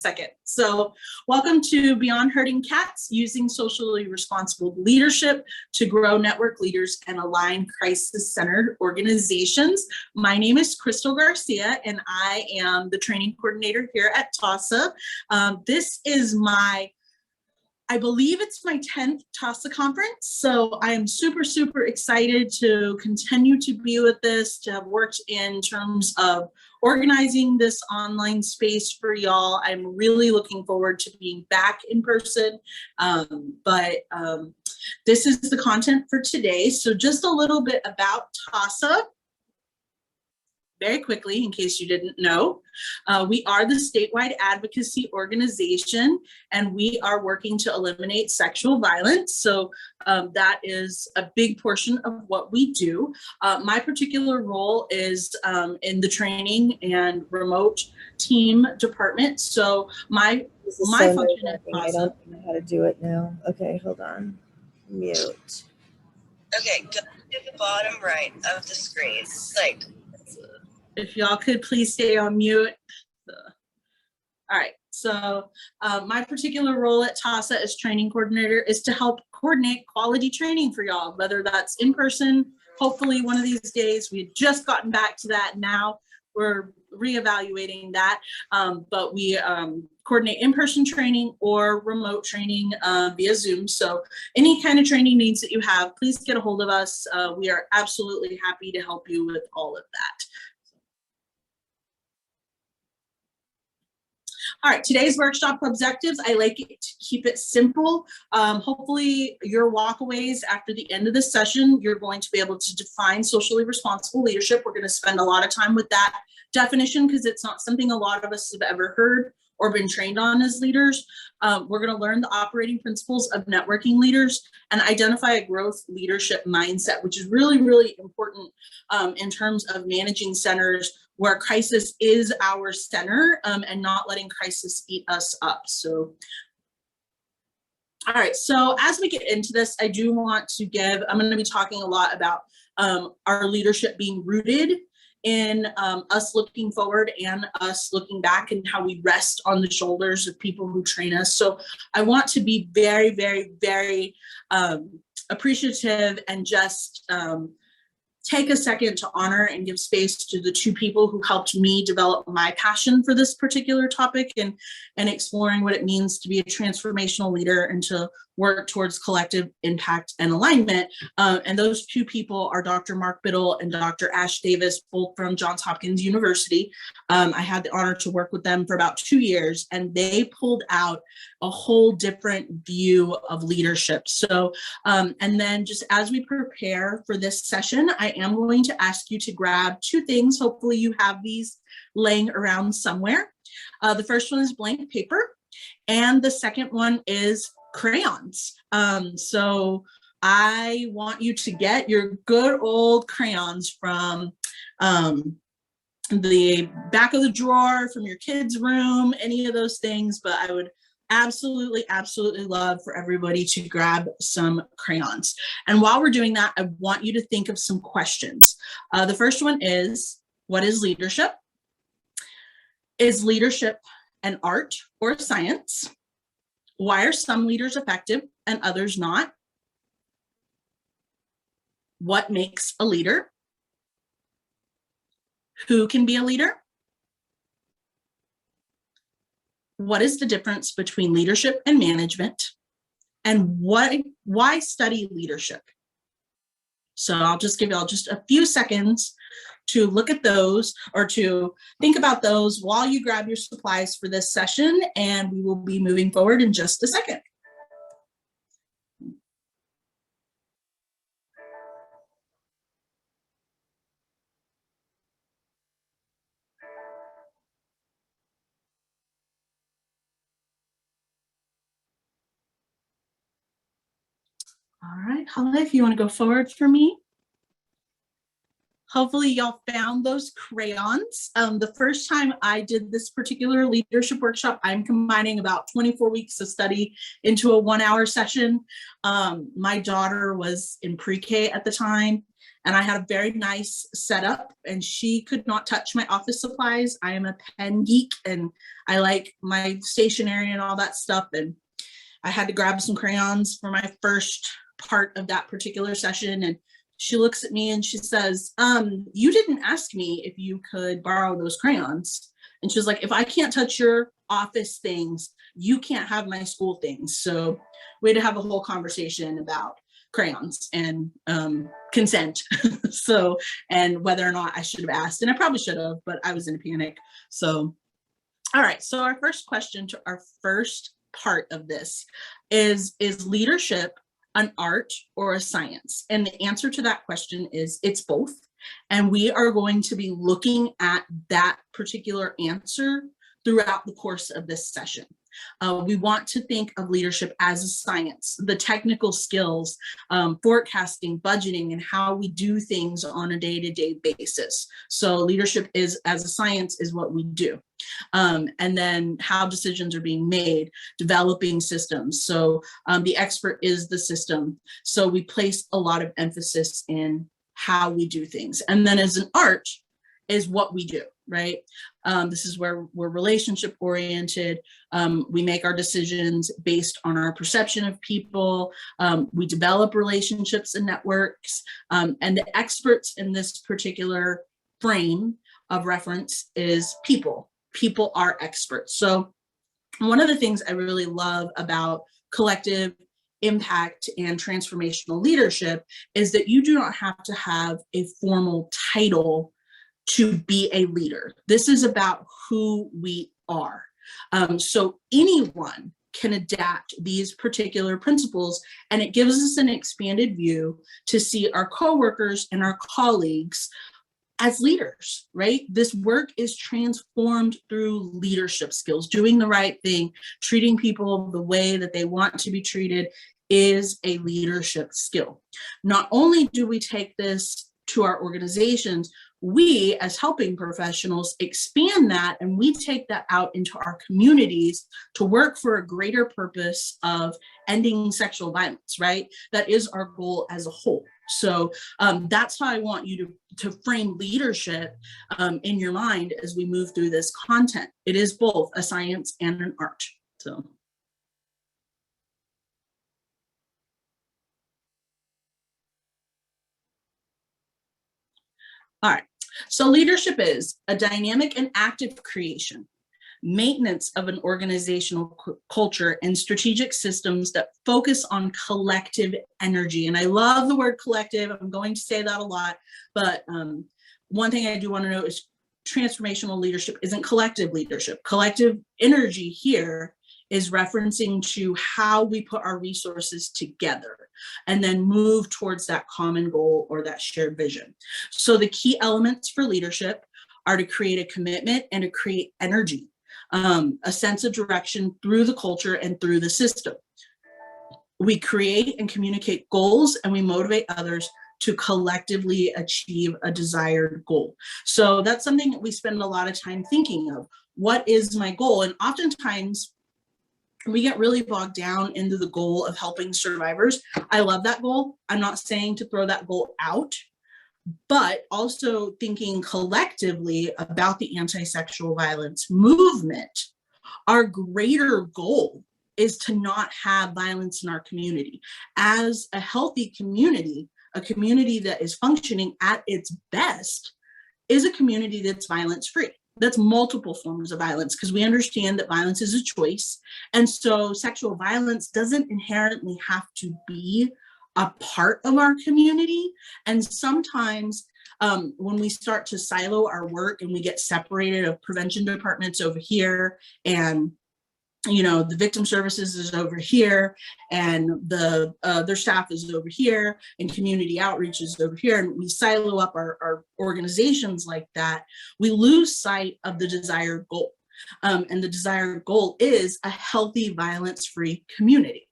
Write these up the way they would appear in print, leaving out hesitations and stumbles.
second. So welcome to Beyond Herding Cats, using socially responsible leadership to grow network leaders and align crisis-centered organizations. My name is Crystal Garcia, and I am the training coordinator here at TAASA. This is I believe it's my 10th TAASA conference, so I am super, super excited to continue to be with this, to have worked in terms of organizing this online space for y'all. I'm really looking forward to being back in person, but this is the content for today. So just a little bit about TAASA. Very quickly, in case you didn't know, we are the statewide advocacy organization, and we are working to eliminate sexual violence. So that is a big portion of what we do. My particular role is in the training and remote team department. So my function at TAASA, I don't know how to do it now. Okay, hold on. Mute. Okay, go to the bottom right of the screen. Like, if y'all could please stay on mute. All right, so my particular role at TAASA as training coordinator is to help coordinate quality training for y'all, whether that's in person, hopefully one of these days. We've just gotten back to that now. We're reevaluating that, but we coordinate in-person training or remote training via Zoom. So any kind of training needs that you have, please get a hold of us. We are absolutely happy to help you with all of that. All right, today's workshop objectives, I like it to keep it simple. Hopefully your walkaways after the end of the session, you're going to be able to define socially responsible leadership. We're going to spend a lot of time with that definition because it's not something a lot of us have ever heard or been trained on as leaders. We're going to learn the operating principles of networking leaders and identify a growth leadership mindset, which is really, really important in terms of managing centers where crisis is our center and not letting crisis eat us up. So, all right, so as we get into this, I do want to I'm going to be talking a lot about our leadership being rooted in us looking forward and us looking back, and how we rest on the shoulders of people who train us. So I want to be very, very, very appreciative and just take a second to honor and give space to the two people who helped me develop my passion for this particular topic and exploring what it means to be a transformational leader and to work towards collective impact and alignment. And those two people are Dr. Mark Biddle and Dr. Ash Davis, both from Johns Hopkins University. I had the honor to work with them for about 2 years, and they pulled out a whole different view of leadership. So, and then just as we prepare for this session, I am going to ask you to grab two things. Hopefully you have these laying around somewhere. The first one is blank paper, and the second one is crayons. So I want you to get your good old crayons from the back of the drawer, from your kids' room, any of those things, but I would absolutely, absolutely love for everybody to grab some crayons. And while we're doing that, I want you to think of some questions. The first one is, what is leadership? Is leadership an art or a science? Why are some leaders effective and others not? What makes a leader? Who can be a leader? What is the difference between leadership and management? And why study leadership? So I'll just give y'all just a few seconds to look at those or to think about those while you grab your supplies for this session, and we will be moving forward in just a second. All right, Hala, if you want to go forward for me. Hopefully y'all found those crayons. The first time I did this particular leadership workshop, I'm combining about 24 weeks of study into a 1-hour session. My daughter was in pre-K at the time, And I had a very nice setup, and she could not touch my office supplies. I am a pen geek and I like my stationery and all that stuff. And I had to grab some crayons for my first part of that particular session. And she looks at me and she says, you didn't ask me if you could borrow those crayons. And she was like, if I can't touch your office things, you can't have my school things. So we had to have a whole conversation about crayons and consent. So, and whether or not I should have asked, and I probably should have, but I was in a panic. So, all right. So our first question to our first part of this is leadership an art or a science? And the answer to that question is it's both. And we are going to be looking at that particular answer throughout the course of this session. We want to think of leadership as a science, the technical skills, forecasting, budgeting, and how we do things on a day-to-day basis. So leadership is, as a science, is what we do. And then how decisions are being made, developing systems. So the expert is the system. So we place a lot of emphasis in how we do things. And then as an art is what we do, right? This is where we're relationship oriented. We make our decisions based on our perception of people. We develop relationships and networks. And the experts in this particular frame of reference is people. People are experts. So one of the things I really love about collective impact and transformational leadership is that you do not have to have a formal title to be a leader. This is about who we are. So anyone can adapt these particular principles, and it gives us an expanded view to see our coworkers and our colleagues as leaders, right? This work is transformed through leadership skills. Doing the right thing, treating people the way that they want to be treated is a leadership skill. Not only do we take this to our organizations, we as helping professionals expand that, and we take that out into our communities to work for a greater purpose of ending sexual violence, right? That is our goal as a whole. So that's how I want you to frame leadership in your mind as we move through this content. It is both a science and an art. So. All right, so leadership is a dynamic and active creation, maintenance of an organizational culture, and strategic systems that focus on collective energy. And I love the word collective. I'm going to say that a lot, but one thing I do want to know is transformational leadership isn't collective leadership. Collective energy here is referencing to how we put our resources together and then move towards that common goal or that shared vision. So the key elements for leadership are to create a commitment and to create energy, a sense of direction through the culture and through the system. We create and communicate goals, and we motivate others to collectively achieve a desired goal. So that's something that we spend a lot of time thinking of. What is my goal? And oftentimes, we get really bogged down into the goal of helping survivors. I love that goal. I'm not saying to throw that goal out, but also thinking collectively about the anti-sexual violence movement. Our greater goal is to not have violence in our community. As a healthy community, a community that is functioning at its best is a community that's violence-free. That's multiple forms of violence, because we understand that violence is a choice. And so sexual violence doesn't inherently have to be a part of our community. And sometimes when we start to silo our work and we get separated of prevention departments over here, and the victim services is over here, and their staff is over here, and community outreach is over here, and we silo up our organizations like that, we lose sight of the desired goal. And the desired goal is a healthy, violence-free community.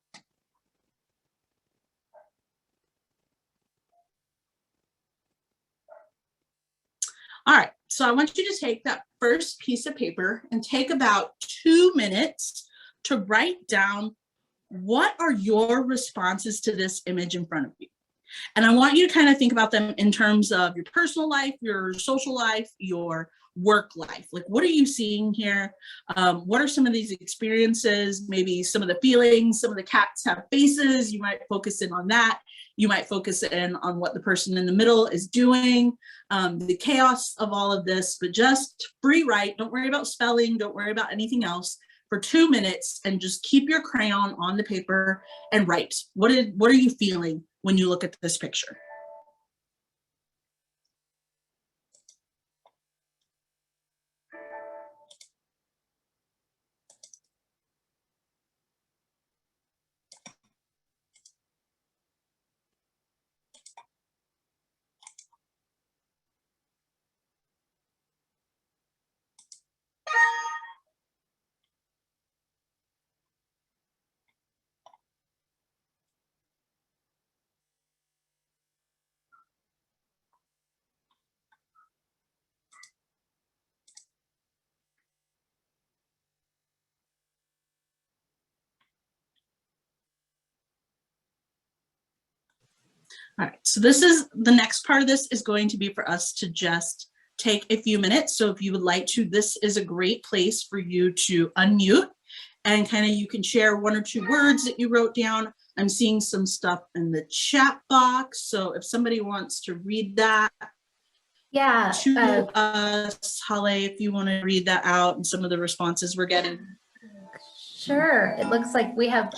All right, so I want you to take that first piece of paper and take about 2 minutes to write down what are your responses to this image in front of you. And I want you to kind of think about them in terms of your personal life, your social life, your work life. Like, what are you seeing here? What are some of these experiences? Maybe some of the feelings. Some of the cats have faces. You might focus in on that. You might focus in on what the person in the middle is doing, the chaos of all of this, but just free write. Don't worry about spelling. Don't worry about anything else for 2 minutes, and just keep your crayon on the paper and write. What are you feeling when you look at this picture? All right, so this is the next part of this is going to be for us to just take a few minutes. So if you would like to, this is a great place for you to unmute and kind of you can share 1 or 2 words that you wrote down. I'm seeing some stuff in the chat box. So if somebody wants to read that to us, Hale, if you want to read that out and some of the responses we're getting. Sure. It looks like we have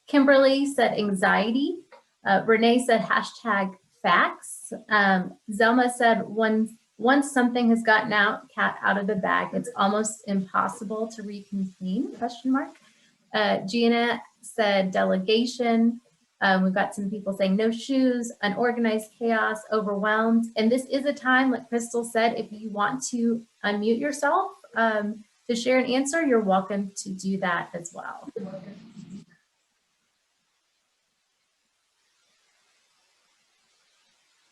Kimberly said anxiety. Renee said hashtag facts. Zelma said once something has gotten cat out of the bag, it's almost impossible to reconvene, question mark. Gina said delegation. We've got some people saying no shoes, unorganized chaos, overwhelmed. And this is a time, like Crystal said, if you want to unmute yourself to share an answer, you're welcome to do that as well.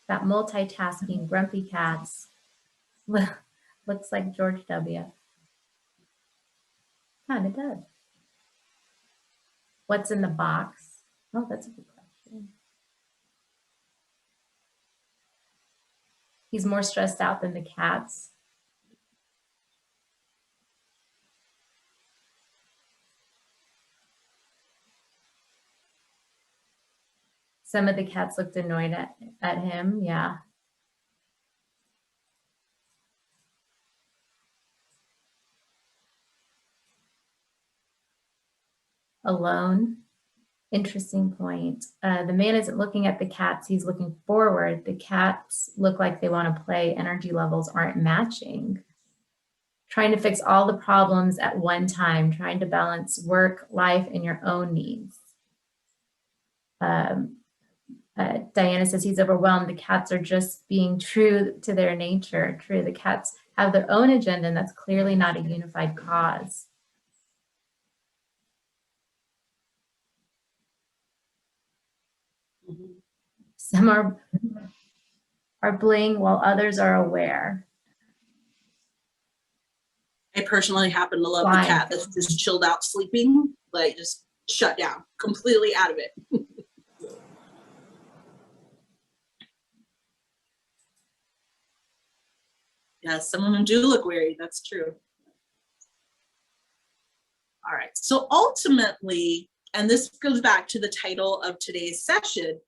Got multitasking, grumpy cats. Looks like George W. Kind of does. What's in the box? Oh, that's a good question. He's more stressed out than the cats. Some of the cats looked annoyed at him, yeah. Alone, interesting point. The man isn't looking at the cats, he's looking forward. The cats look like they want to play, energy levels aren't matching. Trying to fix all the problems at one time, trying to balance work, life, and your own needs. Diana says he's overwhelmed. The cats are just being true to their nature. True, the cats have their own agenda, and that's clearly not a unified cause. Some are bling while others are aware. I personally happen to love the cat that's just chilled out sleeping, like just shut down, completely out of it. Yeah, some of them do look weary, that's true. All right, so ultimately, and this goes back to the title of today's session,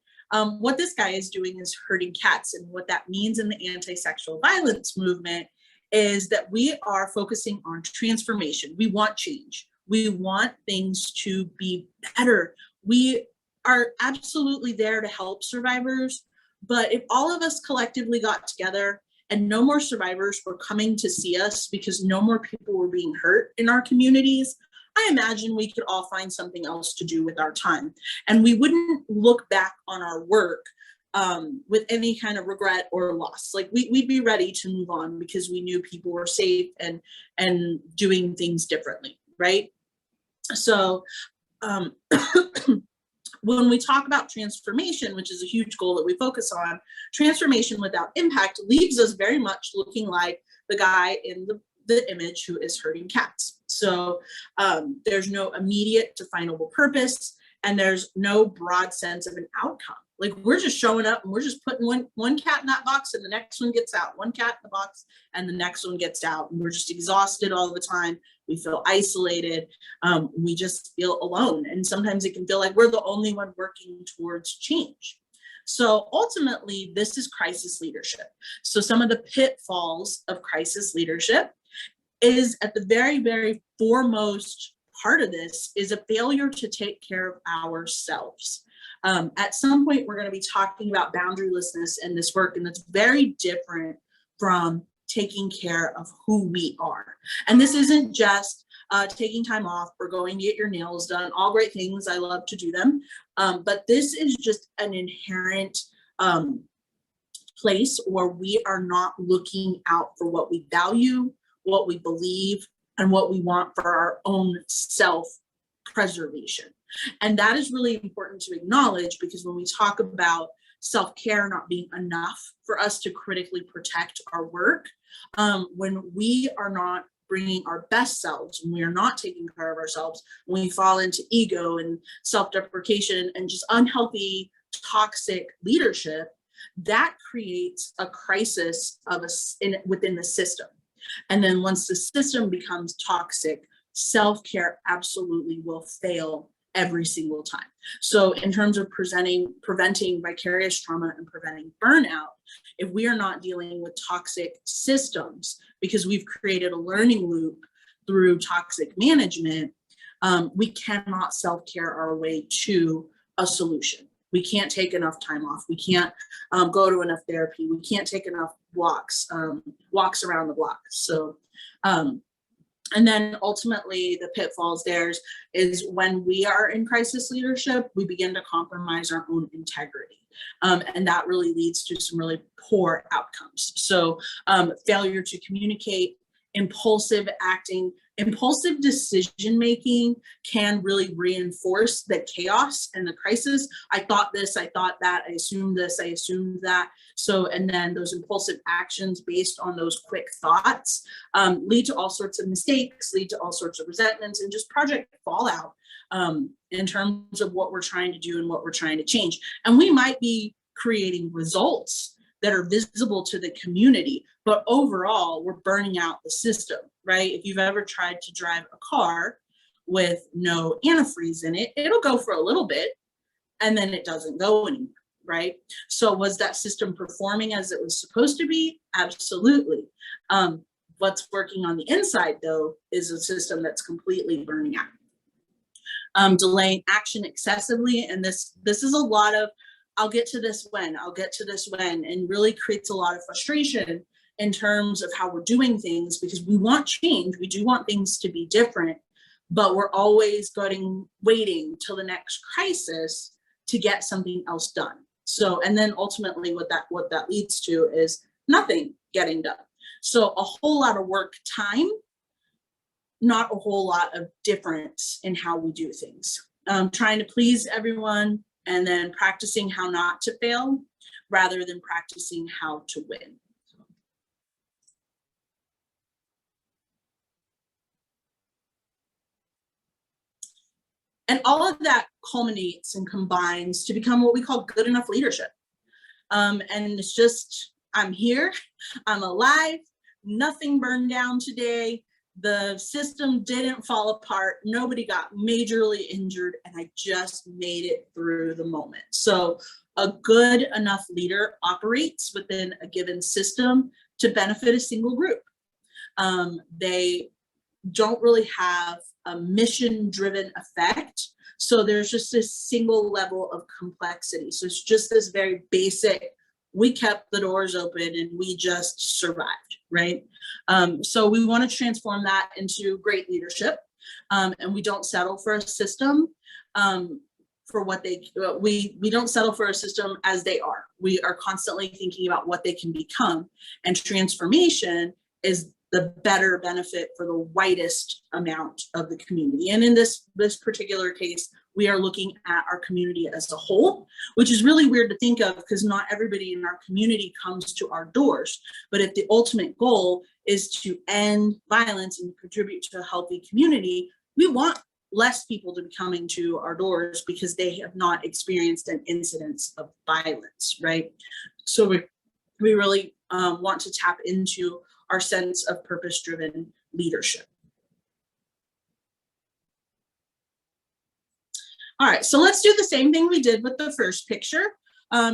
what this guy is doing is hurting cats. And what that means in the anti-sexual violence movement is that we are focusing on transformation. We want change. We want things to be better. We are absolutely there to help survivors, but if all of us collectively got together and no more survivors were coming to see us because no more people were being hurt in our communities, I imagine we could all find something else to do with our time. And we wouldn't look back on our work with any kind of regret or loss. Like we'd be ready to move on because we knew people were safe and doing things differently, right? So when we talk about transformation, which is a huge goal that we focus on, transformation without impact leaves us very much looking like the guy in the image who is hurting cats. So there's no immediate definable purpose. and there's no broad sense of an outcome. Like, we're just showing up and we're just putting one cat in that box and the next one gets out, one cat in the box and the next one gets out. And we're just exhausted all the time. We feel isolated. We just feel alone. And sometimes it can feel like we're the only one working towards change. So ultimately, this is crisis leadership. So some of the pitfalls of crisis leadership is, at the very, very foremost part of this, is a failure to take care of ourselves. At some point, we're going to be talking about boundarylessness in this work, and that's very different from taking care of who we are. And this isn't just taking time off or going to get your nails done, all great things. I love to do them. But this is just an inherent place where we are not looking out for what we value, what we believe, and what we want for our own self-preservation. And that is really important to acknowledge, because when we talk about self-care not being enough for us to critically protect our work, when we are not bringing our best selves, when we are not taking care of ourselves, when we fall into ego and self-deprecation and just unhealthy, toxic leadership, that creates a crisis of within the system. And then once the system becomes toxic, self-care absolutely will fail every single time. So in terms of preventing vicarious trauma and preventing burnout, if we are not dealing with toxic systems because we've created a learning loop through toxic management, we cannot self-care our way to a solution. We can't take enough time off. We can't go to enough therapy. We can't take enough walks around the block. So, and then ultimately the pitfalls there is when we are in crisis leadership, we begin to compromise our own integrity. And that really leads to some really poor outcomes. So failure to communicate, impulsive acting, impulsive decision-making can really reinforce the chaos and the crisis. I thought this, I thought that, I assumed this, I assumed that. So, and then those impulsive actions based on those quick thoughts lead to all sorts of mistakes, lead to all sorts of resentments, and just project fallout in terms of what we're trying to do and what we're trying to change. And we might be creating results that are visible to the community, but overall we're burning out the system, right? If you've ever tried to drive a car with no antifreeze in it, it'll go for a little bit and then it doesn't go anymore, right? So was that system performing as it was supposed to be? Absolutely. What's working on the inside though is a system that's completely burning out. Delaying action excessively, and this is a lot of I'll get to this when, and really creates a lot of frustration in terms of how we're doing things, because we want change, we do want things to be different, but we're always waiting till the next crisis to get something else done. So, and then ultimately what that leads to is nothing getting done. So a whole lot of work time, not a whole lot of difference in how we do things. Trying to please everyone, and then practicing how not to fail rather than practicing how to win. And all of that culminates and combines to become what we call good enough leadership. And it's just, I'm here, I'm alive, nothing burned down today. The system didn't fall apart. Nobody got majorly injured, and I just made it through the moment. So a good enough leader operates within a given system to benefit a single group. They don't really have a mission-driven effect. So there's just this single level of complexity. So it's just this very basic, we kept the doors open and we just survived, right? So we want to transform that into great leadership, and we don't settle for a system for what we don't settle for a system as they are. We are constantly thinking about what they can become, and transformation is the better benefit for the widest amount of the community. And in this particular case, we are looking at our community as a whole, which is really weird to think of because not everybody in our community comes to our doors. But if the ultimate goal is to end violence and contribute to a healthy community, we want less people to be coming to our doors because they have not experienced an incidence of violence, right? So we really want to tap into our sense of purpose-driven leadership. All right, so let's do the same thing we did with the first picture.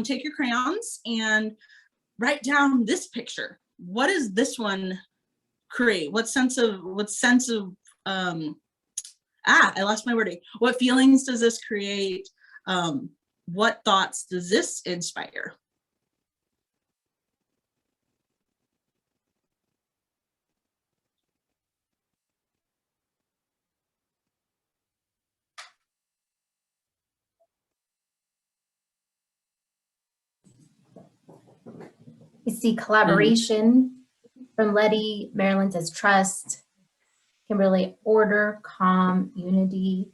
Take your crayons and write down this picture. What does this one create? What sense of I lost my wording. What feelings does this create? What thoughts does this inspire? We see collaboration from Letty. Marilyn says trust. Kimberly, order, calm, unity.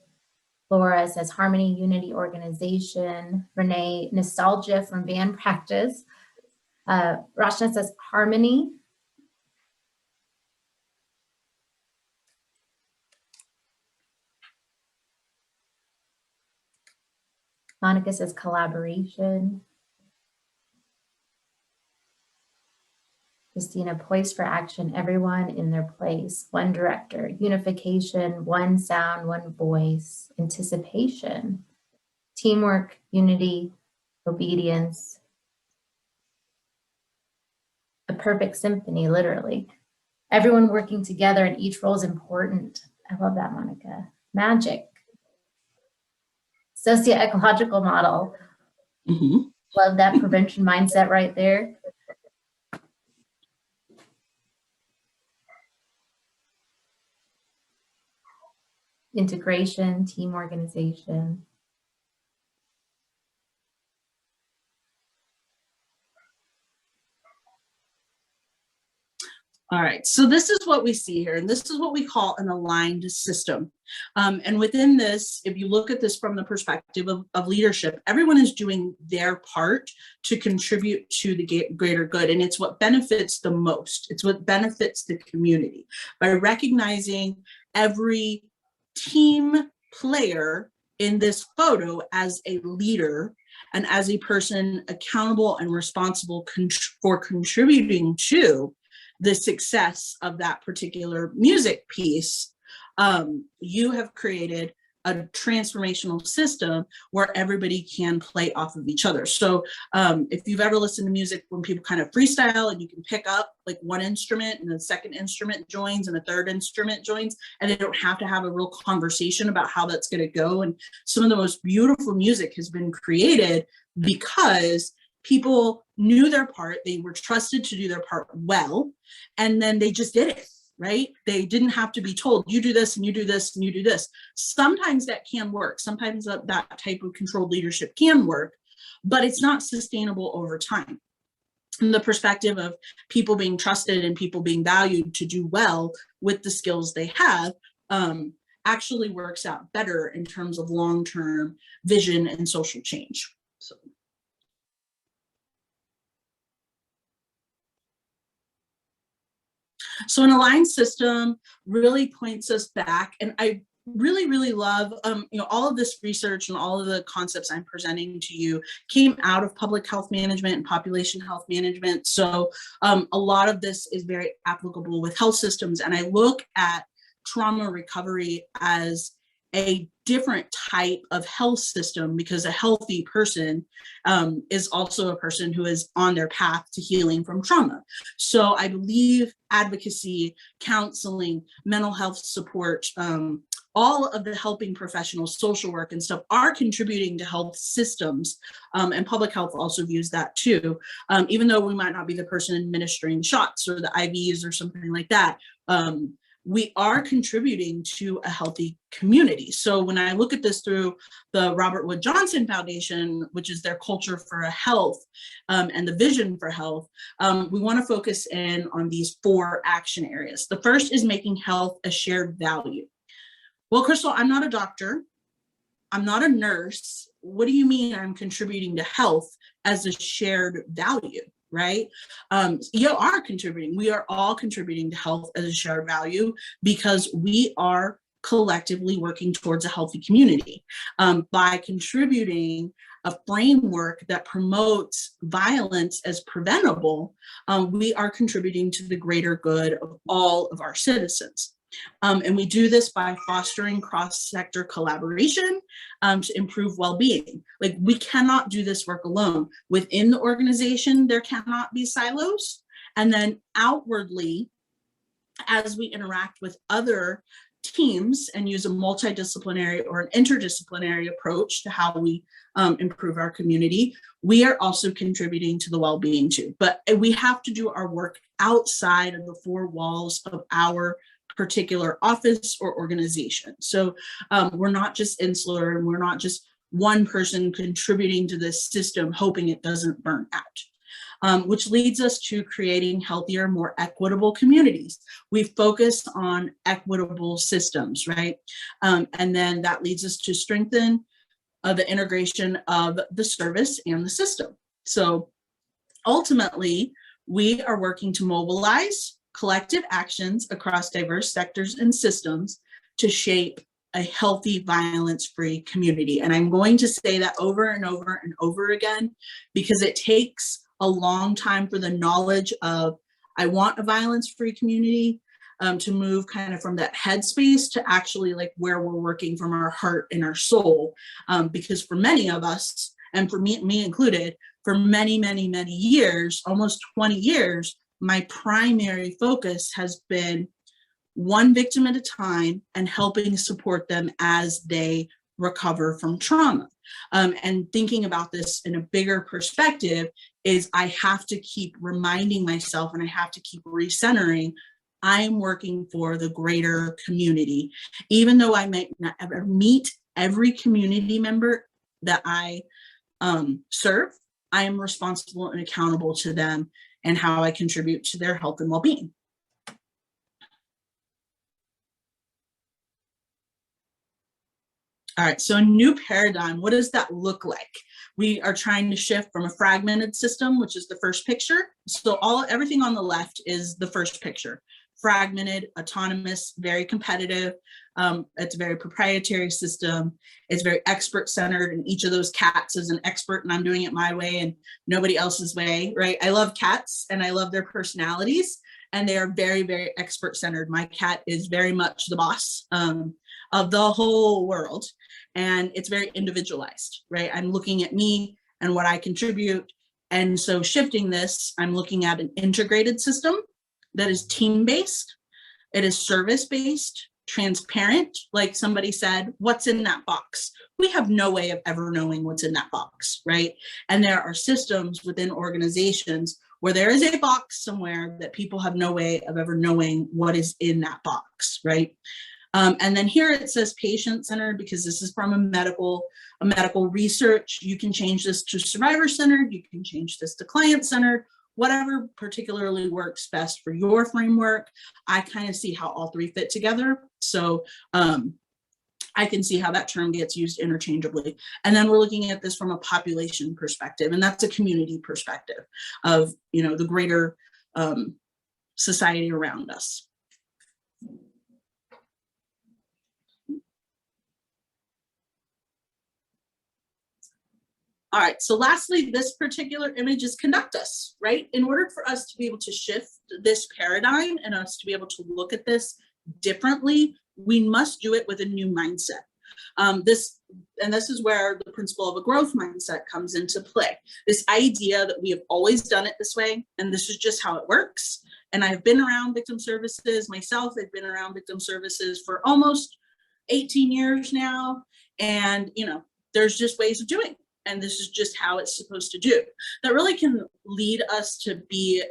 Laura says harmony, unity, organization. Renee, nostalgia from band practice. Rashna says harmony. Monica says collaboration. Christina, poised for action, everyone in their place, one director, unification, one sound, one voice, anticipation, teamwork, unity, obedience, a perfect symphony, literally. Everyone working together and each role is important. I love that, Monica. Magic. Socio-ecological model. Love that prevention mindset right there. Integration, team organization. All right, so this is what we see here, and this is what we call an aligned system. And within this, if you look at this from the perspective of leadership, everyone is doing their part to contribute to the greater good, and it's what benefits the most. It's what benefits the community. By recognizing every team player in this photo as a leader and as a person accountable and responsible for contributing to the success of that particular music piece, you have created a transformational system where everybody can play off of each other. So if you've ever listened to music when people kind of freestyle and you can pick up like one instrument and the second instrument joins and the third instrument joins, and they don't have to have a real conversation about how that's going to go. And some of the most beautiful music has been created because people knew their part, they were trusted to do their part well, and then they just did it, right? They didn't have to be told, you do this and you do this and you do this. Sometimes that can work. Sometimes that type of controlled leadership can work, but it's not sustainable over time. From the perspective of people being trusted and people being valued to do well with the skills they have, actually works out better in terms of long-term vision and social change. So an aligned system really points us back, and I really love, all of this research and all of the concepts I'm presenting to you came out of public health management and population health management. So a lot of this is very applicable with health systems, and I look at trauma recovery as a different type of health system because a healthy person is also a person who is on their path to healing from trauma. So I believe advocacy, counseling, mental health support, all of the helping professionals, social work and stuff are contributing to health systems, and public health also views that too. Even though we might not be the person administering shots or the IVs or something like that, we are contributing to a healthy community. So when I look at this through the Robert Wood Johnson Foundation, which is their culture for a health and the vision for health, we want to focus in on these 4 action areas. The first is making health a shared value. Well, Crystal, I'm not a doctor. I'm not a nurse. What do you mean I'm contributing to health as a shared value? Right? You are contributing. We are all contributing to health as a shared value because we are collectively working towards a healthy community. By contributing a framework that promotes violence as preventable, we are contributing to the greater good of all of our citizens. And we do this by fostering cross-sector collaboration to improve well-being. Like, we cannot do this work alone. Within the organization, there cannot be silos. And then outwardly, as we interact with other teams and use a multidisciplinary or an interdisciplinary approach to how we improve our community, we are also contributing to the well-being too. But we have to do our work outside of the four walls of our particular office or organization. So we're not just insular, and we're not just one person contributing to this system hoping it doesn't burn out. Which leads us to creating healthier, more equitable communities. We focus on equitable systems, right? And then that leads us to strengthen the integration of the service and the system. So ultimately, we are working to mobilize collective actions across diverse sectors and systems to shape a healthy, violence-free community. And I'm going to say that over and over and over again, because it takes a long time for the knowledge of, I want a violence-free community, to move kind of from that headspace to actually like where we're working from our heart and our soul. Because for many of us, and for me included, for many, many, many years, almost 20 years, my primary focus has been one victim at a time and helping support them as they recover from trauma. And thinking about this in a bigger perspective is I have to keep reminding myself, and I have to keep recentering, I'm working for the greater community. Even though I might not ever meet every community member that I serve, I am responsible and accountable to them and how I contribute to their health and well-being. All right, so a new paradigm, what does that look like? We are trying to shift from a fragmented system, which is the first picture. So everything on the left is the first picture. Fragmented, autonomous, very competitive. It's a very proprietary system. It's very expert-centered, and each of those cats is an expert, and I'm doing it my way and nobody else's way, right? I love cats and I love their personalities, and they are very, very expert-centered. My cat is very much the boss of the whole world, and it's very individualized, right? I'm looking at me and what I contribute, and so shifting this, I'm looking at an integrated system that is team-based, it is service-based, transparent. Like somebody said, what's in that box? We have no way of ever knowing what's in that box, right? And there are systems within organizations where there is a box somewhere that people have no way of ever knowing what is in that box, right? And then here it says patient-centered, because this is from a medical research. You can change this to survivor-centered, you can change this to client-centered, whatever particularly works best for your framework. I kind of see how all three fit together. So I can see how that term gets used interchangeably. And then we're looking at this from a population perspective, and that's a community perspective of, you know, the greater society around us. All right, so lastly, this particular image is Conductus, right? In order for us to be able to shift this paradigm and us to be able to look at this differently, we must do it with a new mindset. This is where the principle of a growth mindset comes into play. This idea that we have always done it this way, and this is just how it works. And I've been around victim services myself. I've been around victim services for almost 18 years now. And, you know, there's just ways of doing it. And this is just how it's supposed to do. That really can lead us to be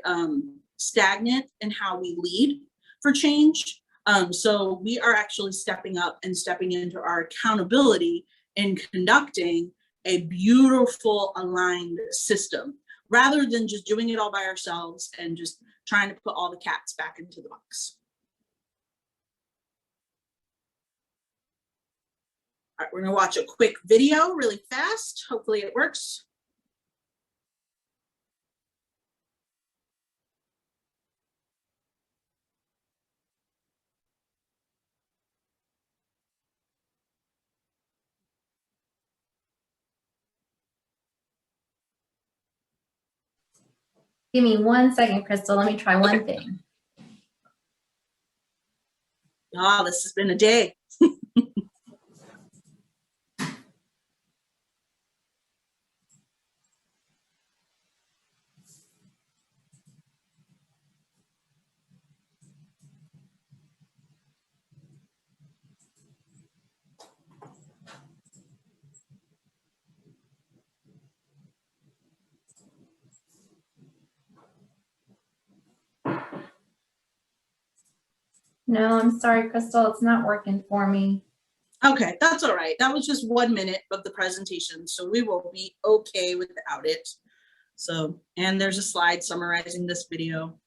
stagnant in how we lead for change. So we are actually stepping up and stepping into our accountability in conducting a beautiful aligned system, rather than just doing it all by ourselves and just trying to put all the cats back into the box. All right, we're gonna watch a quick video really fast. Hopefully it works. Give me 1 second, Crystal. Let me try one thing. Ah, this has been a day. No, I'm sorry, Crystal. It's not working for me. Okay, that's all right. That was just 1 minute of the presentation, so we will be okay without it. So, and there's a slide summarizing this video.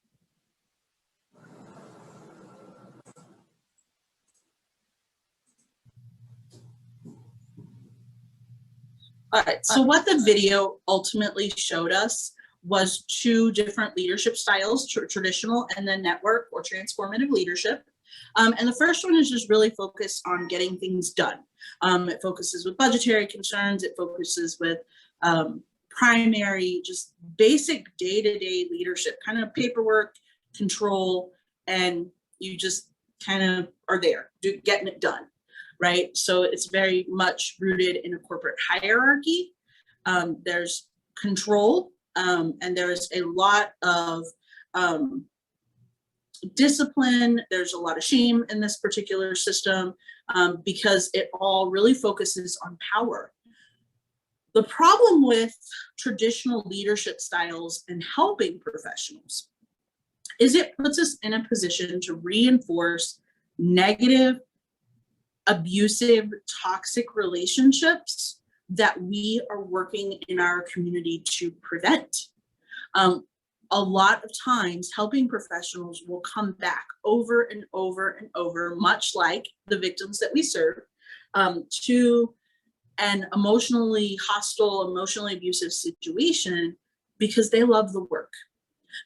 All right, so what the video ultimately showed us was 2 different leadership styles, traditional and then network or transformative leadership. And the first one is just really focused on getting things done. It focuses with budgetary concerns, it focuses with primary, just basic day-to-day leadership, kind of paperwork, control, and you just kind of are there, getting it done. Right? So it's very much rooted in a corporate hierarchy. There's control, and there's a lot of discipline. There's a lot of shame in this particular system because it all really focuses on power. The problem with traditional leadership styles and helping professionals is it puts us in a position to reinforce negative, abusive, toxic relationships that we are working in our community to prevent. A lot of times, helping professionals will come back over and over and over, much like the victims that we serve, to an emotionally hostile, emotionally abusive situation because they love the work,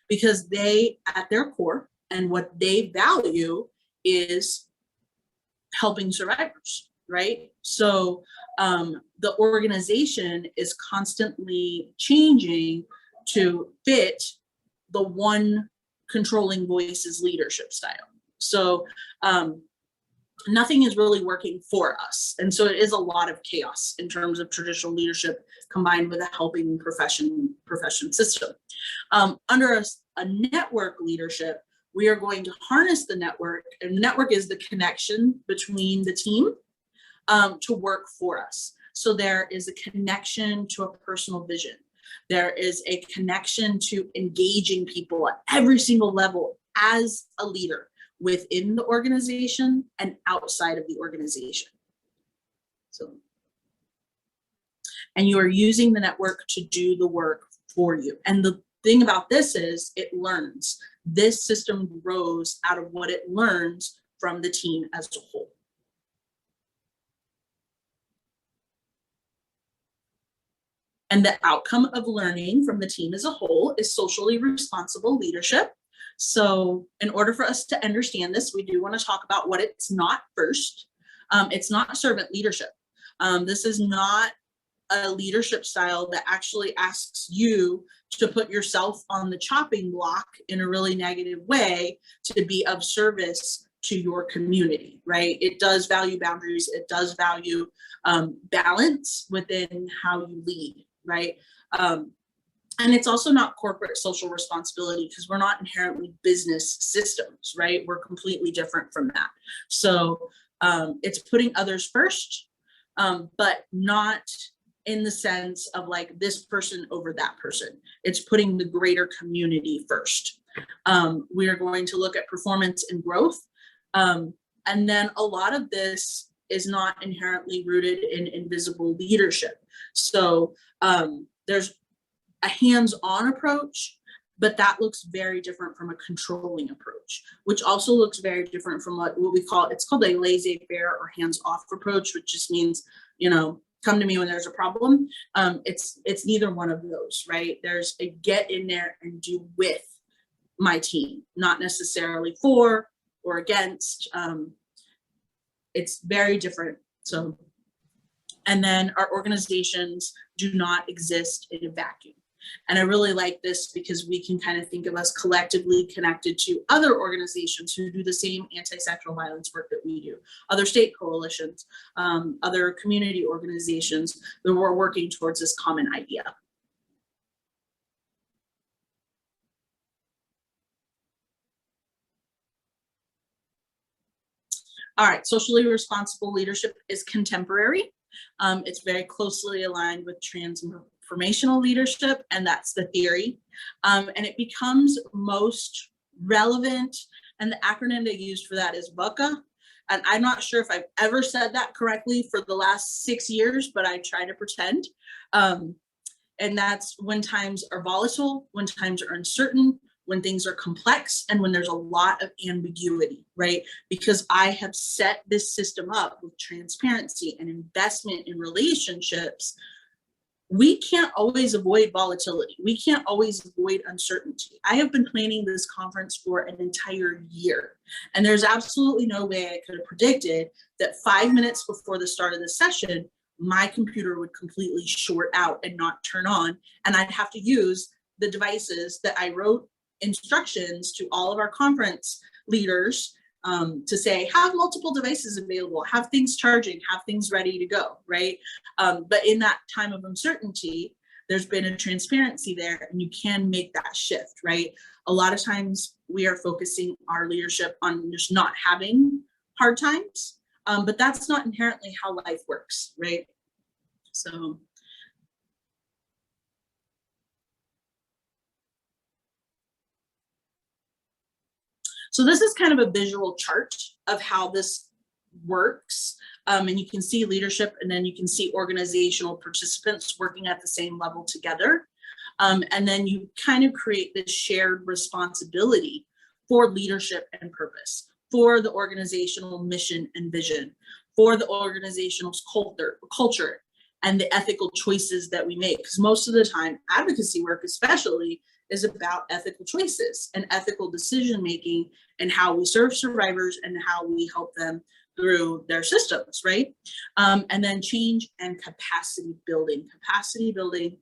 because they, at their core, and what they value is helping survivors, right? So the organization is constantly changing to fit the one controlling voice's leadership style. So nothing is really working for us. And so it is a lot of chaos in terms of traditional leadership combined with a helping profession system. Under a network leadership, we are going to harness the network, and the network is the connection between the team to work for us. So there is a connection to a personal vision. There is a connection to engaging people at every single level as a leader within the organization and outside of the organization. So, and you are using the network to do the work for you. And the thing about this is it learns. This system grows out of what it learns from the team as a whole. And the outcome of learning from the team as a whole is socially responsible leadership. So in order for us to understand this, we do want to talk about what it's not first. It's not servant leadership. This is not a leadership style that actually asks you to put yourself on the chopping block in a really negative way to be of service to your community, right? It does value boundaries. It does value balance within how you lead, right? And it's also not corporate social responsibility because we're not inherently business systems, right? We're completely different from that. So it's putting others first, but not in the sense of like this person over that person. It's putting the greater community first. We are going to look at performance and growth. And then a lot of this is not inherently rooted in invisible leadership. So there's a hands-on approach, but that looks very different from a controlling approach, which also looks very different from what we call, it's called a laissez-faire or hands-off approach, which just means, you know, come to me when there's a problem. It's neither one of those, right? There's a get in there and do with my team, not necessarily for or against. It's very different. So, and then our organizations do not exist in a vacuum. And I really like this because we can kind of think of us collectively connected to other organizations who do the same anti-sexual violence work that we do, other state coalitions, other community organizations that we're working towards this common idea. All right, socially responsible leadership is contemporary. It's very closely aligned with transformational leadership, and that's the theory. And it becomes most relevant, and the acronym they use for that is VUCA. And I'm not sure if I've ever said that correctly for the last 6 years, but I try to pretend. And that's when times are volatile, when times are uncertain, when things are complex, and when there's a lot of ambiguity, right? Because I have set this system up with transparency and investment in relationships. We can't always avoid volatility. We can't always avoid uncertainty. I have been planning this conference for an entire year, and there's absolutely no way I could have predicted that 5 minutes before the start of the session, my computer would completely short out and not turn on, and I'd have to use the devices that I wrote instructions to all of our conference leaders to say, have multiple devices available, have things charging, have things ready to go, right? But in that time of uncertainty, there's been a transparency there, and you can make that shift, right? A lot of times we are focusing our leadership on just not having hard times, but that's not inherently how life works, right? So this is kind of a visual chart of how this works. And you can see leadership, and then you can see organizational participants working at the same level together. And then you kind of create this shared responsibility for leadership and purpose, for the organizational mission and vision, for the organizational culture, and the ethical choices that we make. Because most of the time, advocacy work especially is about ethical choices and ethical decision-making, and how we serve survivors and how we help them through their systems, right? And then change and capacity building. Capacity building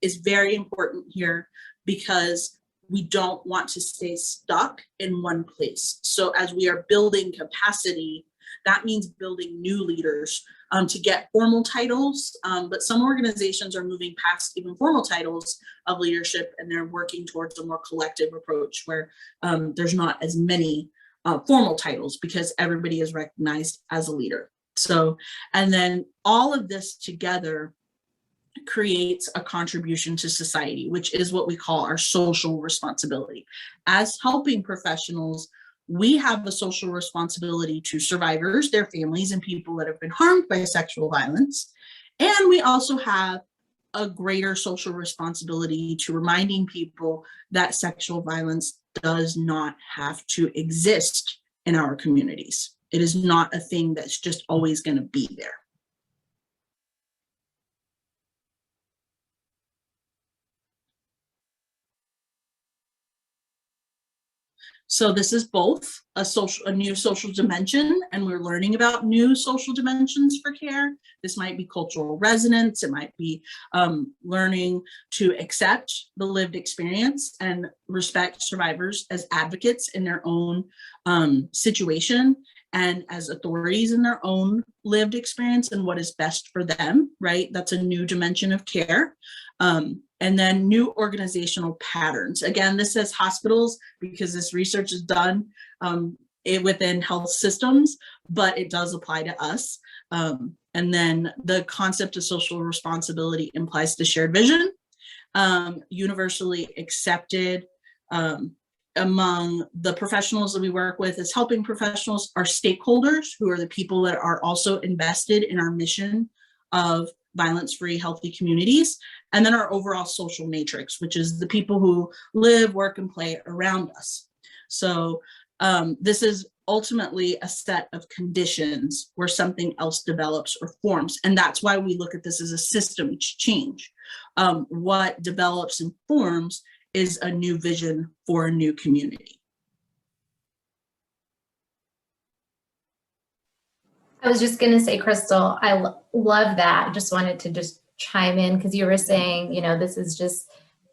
is very important here because we don't want to stay stuck in one place. So as we are building capacity, that means building new leaders to get formal titles, but some organizations are moving past even formal titles of leadership, and they're working towards a more collective approach where there's not as many formal titles because everybody is recognized as a leader. So, and then all of this together creates a contribution to society, which is what we call our social responsibility. As helping professionals, we have a social responsibility to survivors, their families, and people that have been harmed by sexual violence. And we also have a greater social responsibility to reminding people that sexual violence does not have to exist in our communities. It is not a thing that's just always going to be there. So this is both a new social dimension, and we're learning about new social dimensions for care. This might be cultural resonance. It might be learning to accept the lived experience and respect survivors as advocates in their own situation and as authorities in their own lived experience and what is best for them, right? That's a new dimension of care. And then new organizational patterns. Again, this says hospitals because this research is done within health systems, but it does apply to us. And then the concept of social responsibility implies the shared vision, universally accepted among the professionals that we work with as helping professionals, our stakeholders, who are the people that are also invested in our mission of violence-free, healthy communities, and then our overall social matrix, which is the people who live, work, and play around us. So this is ultimately a set of conditions where something else develops or forms, and that's why we look at this as a system change. What develops and forms is a new vision for a new community. I was just going to say, Crystal, I love that. Just wanted to just chime in, because you were saying, this is just,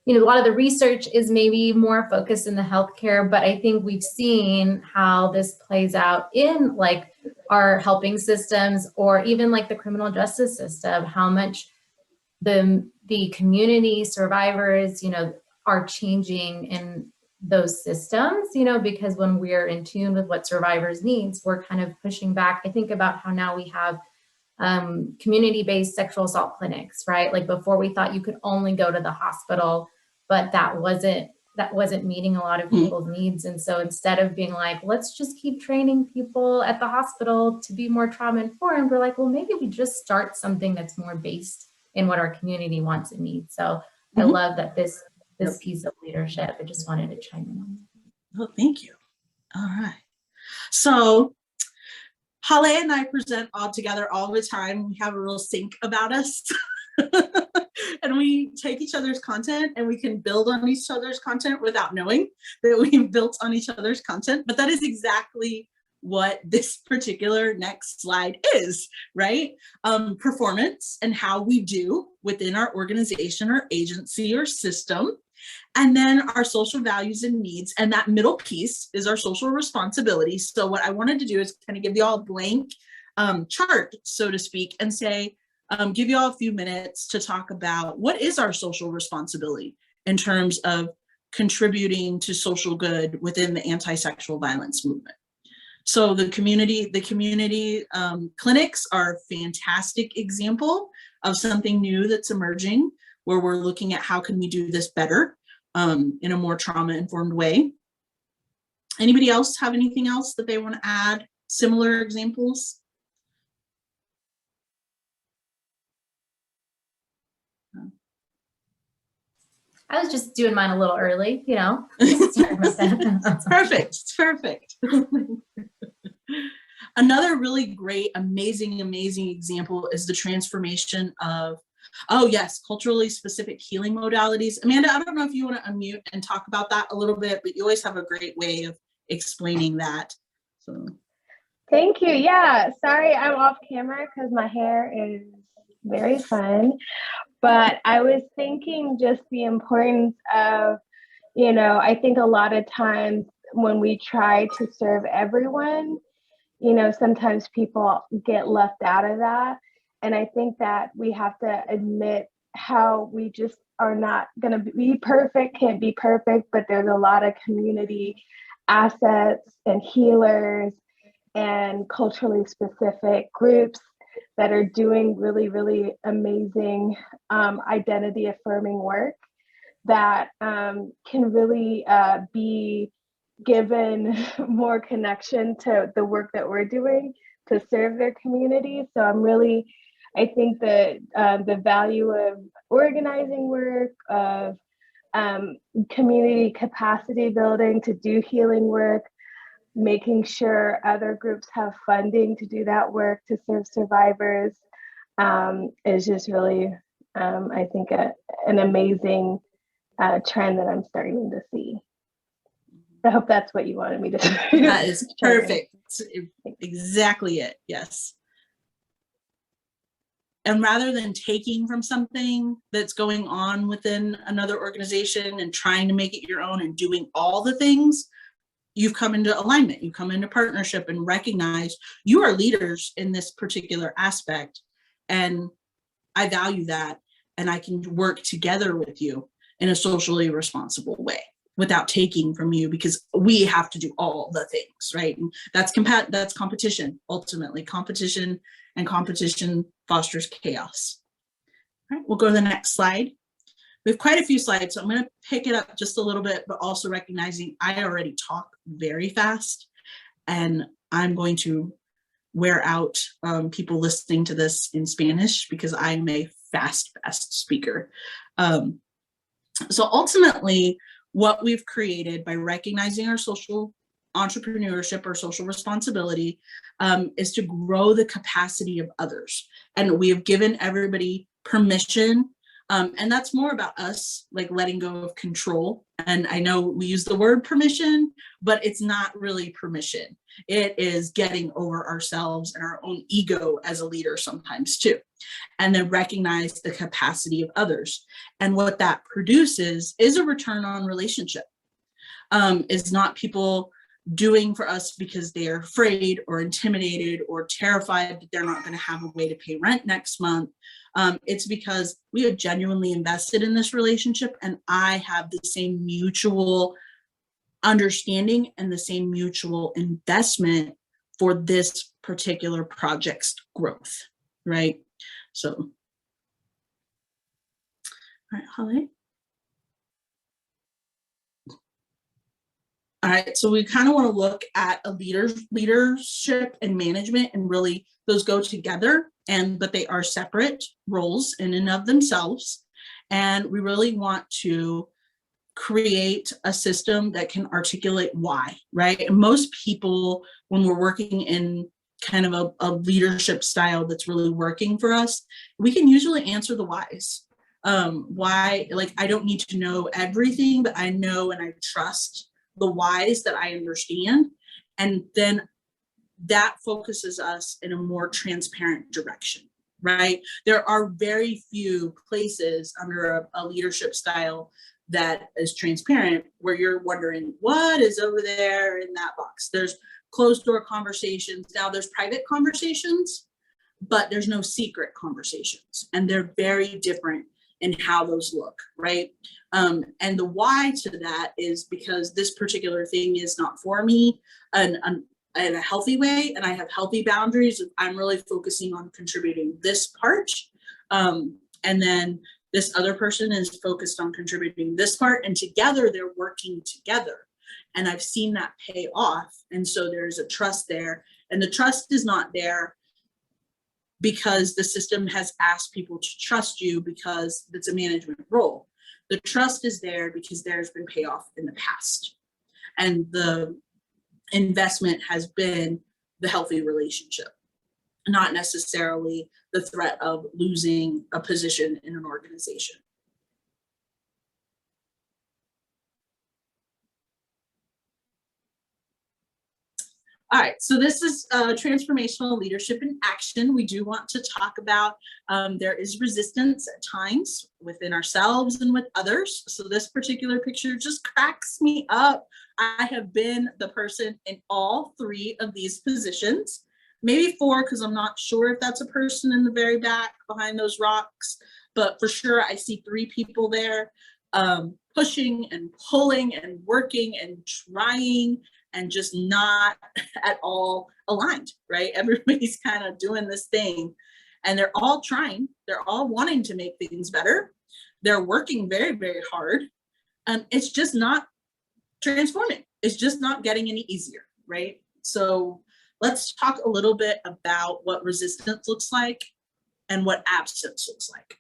a lot of the research is maybe more focused in the healthcare, but I think we've seen how this plays out in like our helping systems, or even like the criminal justice system, how much the community survivors, are changing in those systems, because when we're in tune with what survivors needs, we're kind of pushing back. I think about how now we have community-based sexual assault clinics, right? Like before we thought you could only go to the hospital, but that wasn't meeting a lot of people's needs. And so instead of being like, let's just keep training people at the hospital to be more trauma informed, we're like, well, maybe we just start something that's more based in what our community wants and needs. So I love that this piece of leadership. I just wanted to chime in on that. Oh, thank you. All right. So Hale and I present all together all the time. We have a real sync about us. And we take each other's content and we can build on each other's content without knowing that we've built on each other's content. But that is exactly what this particular next slide is, right? Performance and how we do within our organization or agency or system. And then our social values and needs. And that middle piece is our social responsibility. So what I wanted to do is kind of give you all a blank chart, so to speak, and say, give you all a few minutes to talk about what is our social responsibility in terms of contributing to social good within the anti-sexual violence movement. So the community clinics are a fantastic example of something new that's emerging, where we're looking at how can we do this better in a more trauma-informed way. Anybody else have anything else that they want to add? Similar examples? I was just doing mine a little early, Sorry about that. Perfect. It's perfect. Another really great, amazing example is the transformation of, oh yes, culturally specific healing modalities. Amanda, I don't know if you want to unmute and talk about that a little bit, but you always have a great way of explaining that. So. Thank you. Yeah, sorry I'm off camera because my hair is very fun. But I was thinking just the importance of, I think a lot of times when we try to serve everyone, sometimes people get left out of that. And I think that we have to admit how we just are not going to be perfect, can't be perfect, but there's a lot of community assets and healers and culturally specific groups that are doing really, really amazing identity affirming work that can really be given more connection to the work that we're doing to serve their community. So I think that the value of organizing work, of community capacity building to do healing work, making sure other groups have funding to do that work to serve survivors is just really, I think, an amazing trend that I'm starting to see. I hope that's what you wanted me to say. That is perfect. Exactly it. Yes. And rather than taking from something that's going on within another organization and trying to make it your own and doing all the things, you've come into alignment, you come into partnership and recognize you are leaders in this particular aspect. And I value that. And I can work together with you in a socially responsible way without taking from you, because we have to do all the things, right? And that's competition, ultimately. Competition fosters chaos. All right, we'll go to the next slide. We have quite a few slides, so I'm going to pick it up just a little bit, but also recognizing I already talk very fast, and I'm going to wear out people listening to this in Spanish because I'm a fast speaker. So ultimately, what we've created by recognizing our social entrepreneurship or social responsibility is to grow the capacity of others. And we have given everybody permission And that's more about us like letting go of control. And I know we use the word permission, but it's not really permission. It is getting over ourselves and our own ego as a leader sometimes too. And then recognize the capacity of others. And what that produces is a return on relationship. Is not people doing for us because they are afraid or intimidated or terrified that they're not going to have a way to pay rent next month. It's because we have genuinely invested in this relationship, and I have the same mutual understanding and the same mutual investment for this particular project's growth, right? So, all right, Holly. All right, so we kind of want to look at a leadership and management, and really those go together, but they are separate roles in and of themselves. And we really want to create a system that can articulate why, right? And most people, when we're working in kind of a leadership style that's really working for us, we can usually answer the whys. Why, like, I don't need to know everything, but I know and I trust the whys that I understand. And then that focuses us in a more transparent direction, right? There are very few places under a leadership style that is transparent where you're wondering what is over there in that box. There's closed door conversations. Now there's private conversations, but there's no secret conversations. And they're very different in how those look, right? And the why to that is because this particular thing is not for me in a healthy way, and I have healthy boundaries. I'm really focusing on contributing this part, and then this other person is focused on contributing this part, and together they're working together. And I've seen that pay off, and so there's a trust there, and the trust is not there because the system has asked people to trust you because it's a management role. The trust is there because there's been payoff in the past. And the investment has been the healthy relationship, not necessarily the threat of losing a position in an organization. All right, so this is transformational leadership in action. We do want to talk about there is resistance at times within ourselves and with others. So this particular picture just cracks me up. I have been the person in all three of these positions, maybe four, because I'm not sure if that's a person in the very back behind those rocks, but for sure I see three people there pushing and pulling and working and trying and just not at all aligned, right? Everybody's kind of doing this thing and they're all trying, they're all wanting to make things better. They're working very, very hard. It's just not transforming. It's just not getting any easier, right? So let's talk a little bit about what resistance looks like and what absence looks like.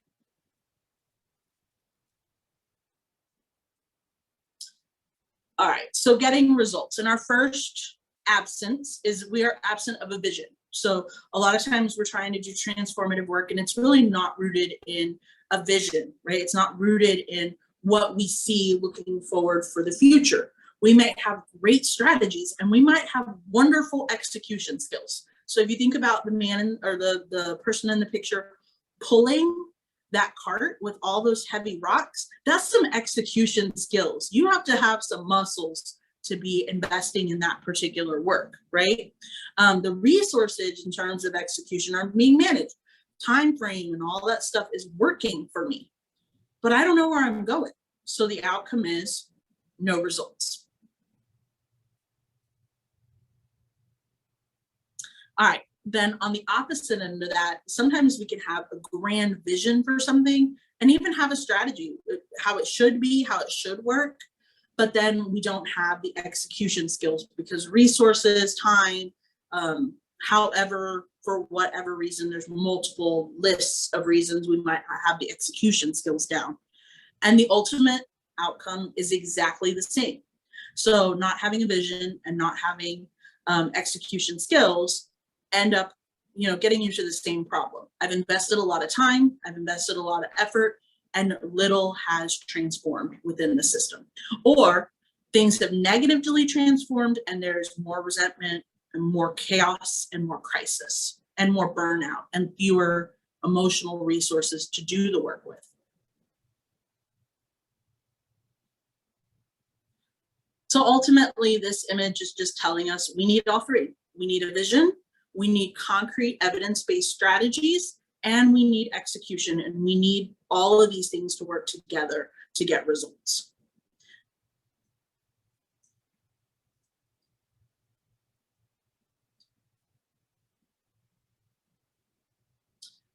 All right, so getting results. And our first absence is we are absent of a vision. So a lot of times we're trying to do transformative work and it's really not rooted in a vision, right? It's not rooted in what we see looking forward for the future. We might have great strategies and we might have wonderful execution skills. So if you think about the man or the person in the picture pulling that cart with all those heavy rocks, that's some execution skills. You have to have some muscles to be investing in that particular work, right? The resources in terms of execution are being managed. Time frame and all that stuff is working for me, but I don't know where I'm going. So the outcome is no results. All right. Then on the opposite end of that, sometimes we can have a grand vision for something and even have a strategy, how it should be, how it should work, but then we don't have the execution skills because resources, time, however, for whatever reason, there's multiple lists of reasons we might not have the execution skills down. And the ultimate outcome is exactly the same. So not having a vision and not having execution skills end up, getting into the same problem. I've invested a lot of time, I've invested a lot of effort, and little has transformed within the system. Or things have negatively transformed and there's more resentment and more chaos and more crisis and more burnout and fewer emotional resources to do the work with. So ultimately, this image is just telling us we need all three. We need a vision, we need concrete evidence-based strategies, and we need execution, and we need all of these things to work together to get results.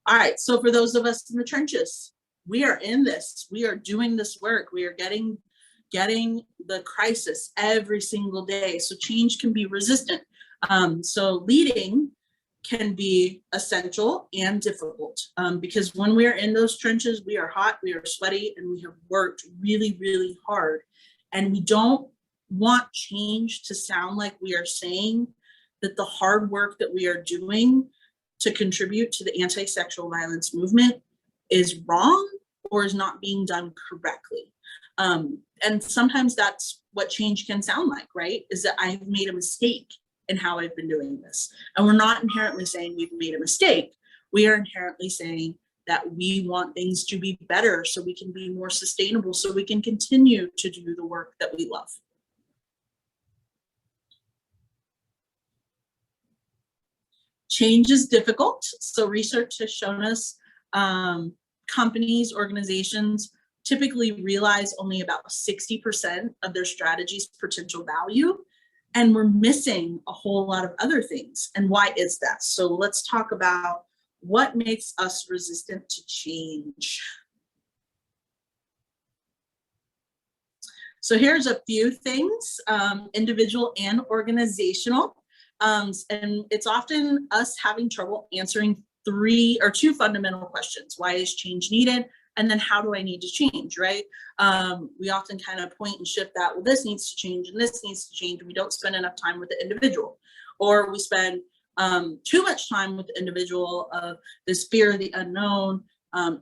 All right, so for those of us in the trenches, we are in this, we are doing this work, we are getting the crisis every single day. So change can be resistant. So leading can be essential and difficult because when we're in those trenches, we are hot, we are sweaty, and we have worked really, really hard. And we don't want change to sound like we are saying that the hard work that we are doing to contribute to the anti-sexual violence movement is wrong or is not being done correctly. And sometimes that's what change can sound like, right? Is that I've made a mistake in how I've been doing this. And we're not inherently saying we've made a mistake. We are inherently saying that we want things to be better so we can be more sustainable, so we can continue to do the work that we love. Change is difficult. So research has shown us companies, organizations typically realize only about 60% of their strategy's potential value. And we're missing a whole lot of other things. And why is that? So let's talk about what makes us resistant to change. So here's a few things, individual and organizational. And it's often us having trouble answering two fundamental questions. Why is change needed? And then how do I need to change, right? We often kind of point and shift that, well, this needs to change and this needs to change. We don't spend enough time with the individual, or we spend too much time with the individual of this fear of the unknown,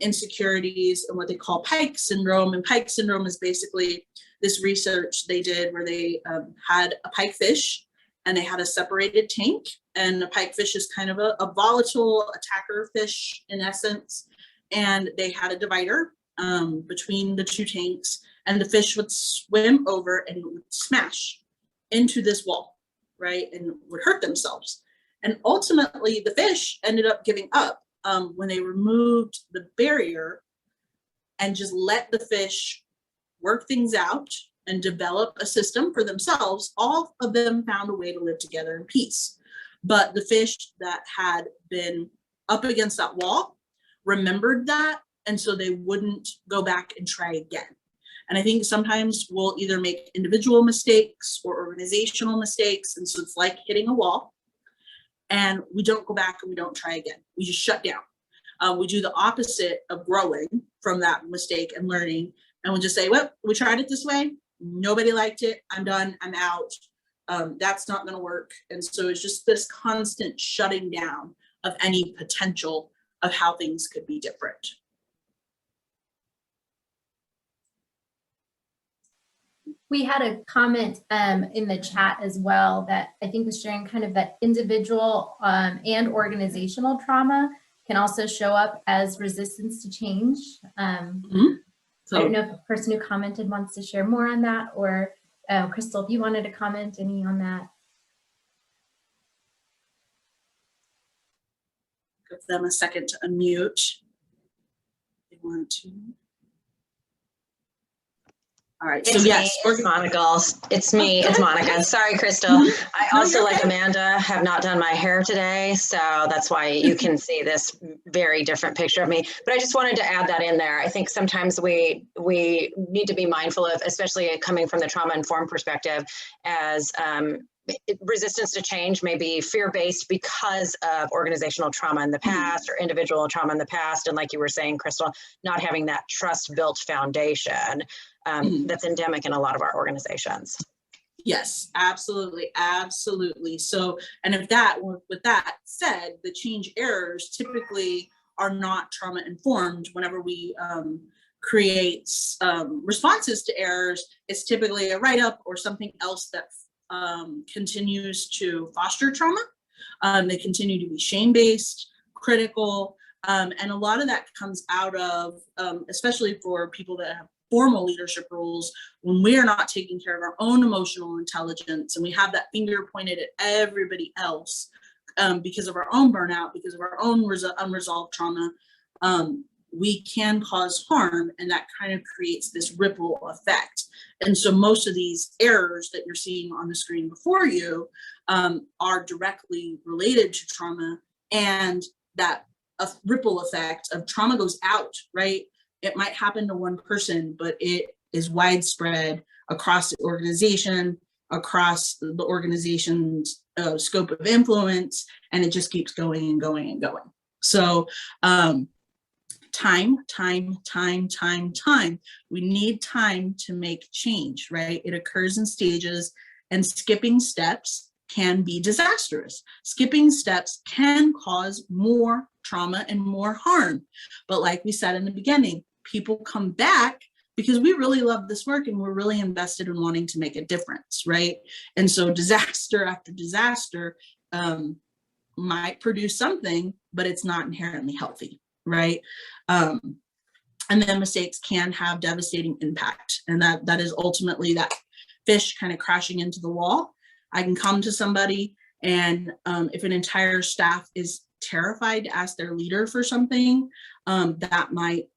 insecurities, and what they call Pike syndrome. And Pike syndrome is basically this research they did where they had a pike fish and they had a separated tank. And a pike fish is kind of a volatile attacker fish in essence. And they had a divider between the two tanks, and the fish would swim over and would smash into this wall, right? And would hurt themselves. And ultimately the fish ended up giving up when they removed the barrier and just let the fish work things out and develop a system for themselves. All of them found a way to live together in peace. But the fish that had been up against that wall remembered that, and so they wouldn't go back and try again. And I think sometimes we'll either make individual mistakes or organizational mistakes, and so it's like hitting a wall, and we don't go back and we don't try again. We just shut down. We do the opposite of growing from that mistake and learning, and we'll just say, well, we tried it this way, nobody liked it, I'm done, I'm out. That's not gonna work. And so it's just this constant shutting down of any potential of how things could be different. We had a comment in the chat as well that I think was sharing kind of that individual and organizational trauma can also show up as resistance to change. So, I don't know if the person who commented wants to share more on that, or Crystal, if you wanted to comment any on that. Give them a second to unmute. They want to. All right, so yes, it's Monica. It's me, it's Monica. Sorry, Crystal. I also, like Amanda, have not done my hair today, so that's why you can see this very different picture of me. But I just wanted to add that in there. I think sometimes we need to be mindful of, especially coming from the trauma-informed perspective, as resistance to change may be fear-based because of organizational trauma in the past or individual trauma in the past. And like you were saying, Crystal, not having that trust-built foundation that's endemic in a lot of our organizations. Yes, absolutely, absolutely. So, and with that said, the change errors typically are not trauma-informed whenever we creates responses to errors, it's typically a write-up or something else that continues to foster trauma. They continue to be shame-based, critical, and a lot of that comes out of, especially for people that have formal leadership roles, when we are not taking care of our own emotional intelligence and we have that finger pointed at everybody else because of our own burnout, because of our own unresolved trauma, we can cause harm, and that kind of creates this ripple effect. And so most of these errors that you're seeing on the screen before you are directly related to trauma, and that a ripple effect of trauma goes out, right? It might happen to one person, but it is widespread across the organization, across the organization's scope of influence, and it just keeps going and going and going. So time. We need time to make change, right? It occurs in stages, and skipping steps can be disastrous. Skipping steps can cause more trauma and more harm. But like we said in the beginning, people come back because we really love this work and we're really invested in wanting to make a difference, right? And so disaster after disaster might produce something, but it's not inherently healthy, right? And then mistakes can have devastating impact. And that is ultimately that fish kind of crashing into the wall. I can come to somebody, and if an entire staff is terrified to ask their leader for something, that might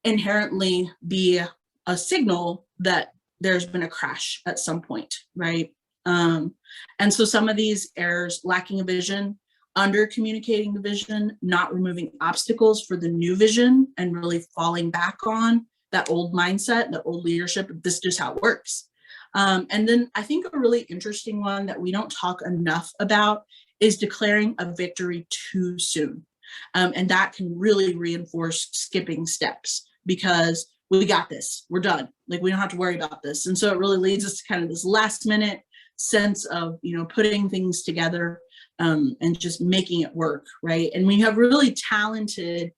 inherently be a signal that there's been a crash at some point, right? And so some of these errors, lacking a vision, under communicating the vision, not removing obstacles for the new vision, and really falling back on that old mindset, the old leadership, this is just how it works. And then I think a really interesting one that we don't talk enough about is declaring a victory too soon. And that can really reinforce skipping steps, because we got this, we're done. Like, we don't have to worry about this. And so it really leads us to kind of this last minute sense of, putting things together and just making it work, right? And we have really talented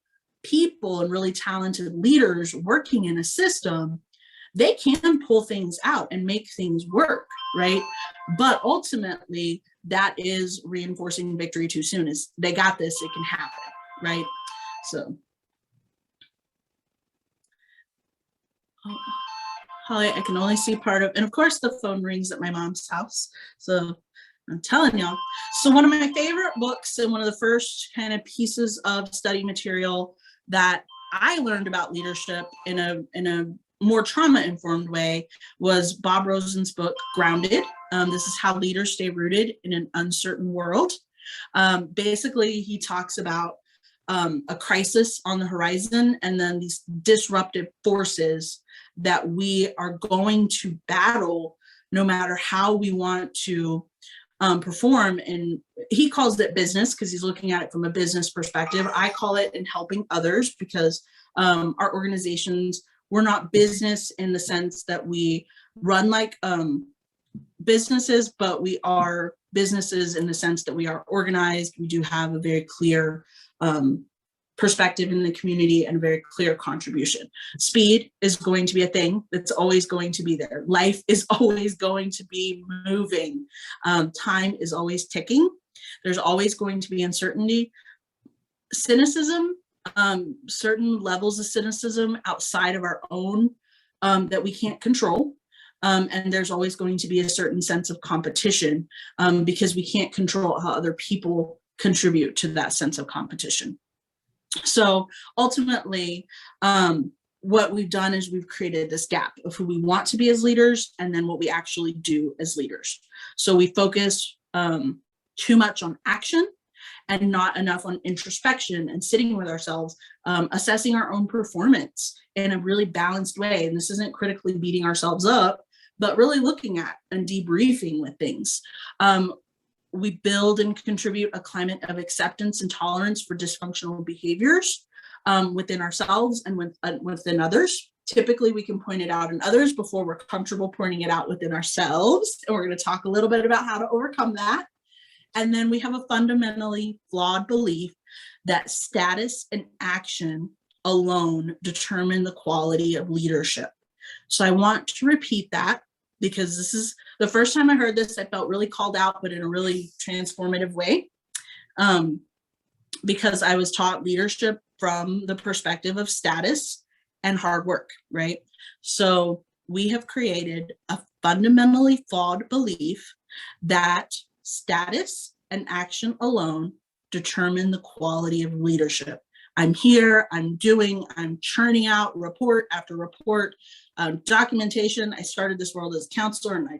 people and really talented leaders working in a system, they can pull things out and make things work, right? But ultimately, that is reinforcing victory too soon. Is they got this, it can happen, right? So, Holly, I can only see part of, and of course the phone rings at my mom's house. So I'm telling y'all. So one of my favorite books and one of the first kind of pieces of study material that I learned about leadership in a more trauma-informed way was Bob Rosen's book, Grounded. This is how leaders stay rooted in an uncertain world. Basically, he talks about a crisis on the horizon, and then these disruptive forces that we are going to battle no matter how we want to perform. And he calls it business because he's looking at it from a business perspective. I call it in helping others, because our organizations, we're not business in the sense that we run like businesses, but we are businesses in the sense that we are organized. We do have a very clear perspective in the community and a very clear contribution. Speed is going to be a thing that's always going to be there. Life is always going to be moving. Time is always ticking. There's always going to be uncertainty. Cynicism, certain levels of cynicism outside of our own that we can't control. And there's always going to be a certain sense of competition because we can't control how other people contribute to that sense of competition. So ultimately, what we've done is we've created this gap of who we want to be as leaders and then what we actually do as leaders. So we focus too much on action and not enough on introspection and sitting with ourselves, assessing our own performance in a really balanced way. And this isn't critically beating ourselves up, but really looking at and debriefing with things. We build and contribute a climate of acceptance and tolerance for dysfunctional behaviors within ourselves and within others. Typically, we can point it out in others before we're comfortable pointing it out within ourselves. And we're going to talk a little bit about how to overcome that. And then we have a fundamentally flawed belief that status and action alone determine the quality of leadership. So I want to repeat that, because this is the first time I heard this, I felt really called out, but in a really transformative way. Because I was taught leadership from the perspective of status and hard work, right? So we have created a fundamentally flawed belief that status and action alone determine the quality of leadership. I'm here, I'm churning out report after report, documentation. I started this world as a counselor, and I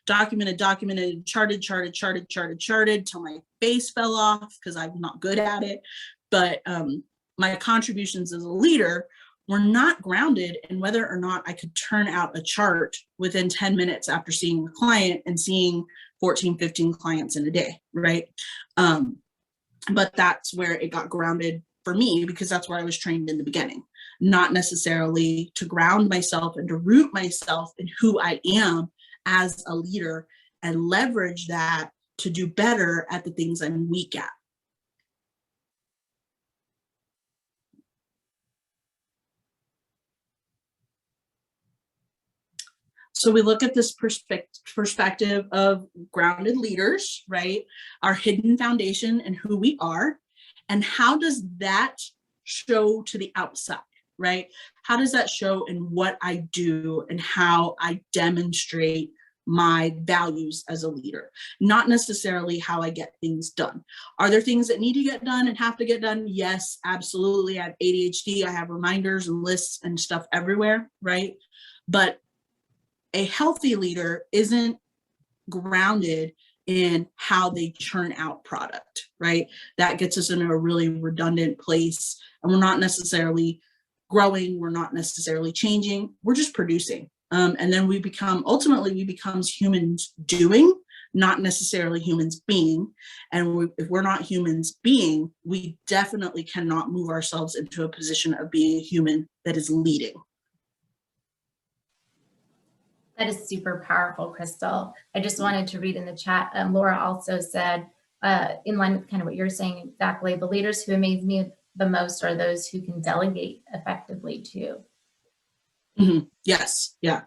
documented, charted till my face fell off because I'm not good at it. But my contributions as a leader were not grounded in whether or not I could turn out a chart within 10 minutes after seeing a client and seeing 14, 15 clients in a day, right? But that's where it got grounded for me, because that's where I was trained in the beginning, not necessarily to ground myself and to root myself in who I am as a leader and leverage that to do better at the things I'm weak at. So we look at this perspective of grounded leaders, right? Our hidden foundation and who we are, and how does that show to the outside, right? How does that show in what I do and how I demonstrate my values as a leader, not necessarily how I get things done. Are there things that need to get done and have to get done? Yes, absolutely. I have ADHD. I have reminders and lists and stuff everywhere, right? But a healthy leader isn't grounded in how they churn out product, right? That gets us in a really redundant place, and we're not necessarily growing, we're not necessarily changing, we're just producing. And then ultimately we become humans doing, not necessarily humans being. And if we're not humans being, we definitely cannot move ourselves into a position of being a human that is leading. That is super powerful, Crystal. I just wanted to read in the chat. Laura also said, in line with kind of what you're saying exactly, the leaders who amaze me the most are those who can delegate effectively too. Mm-hmm. Yes, yeah.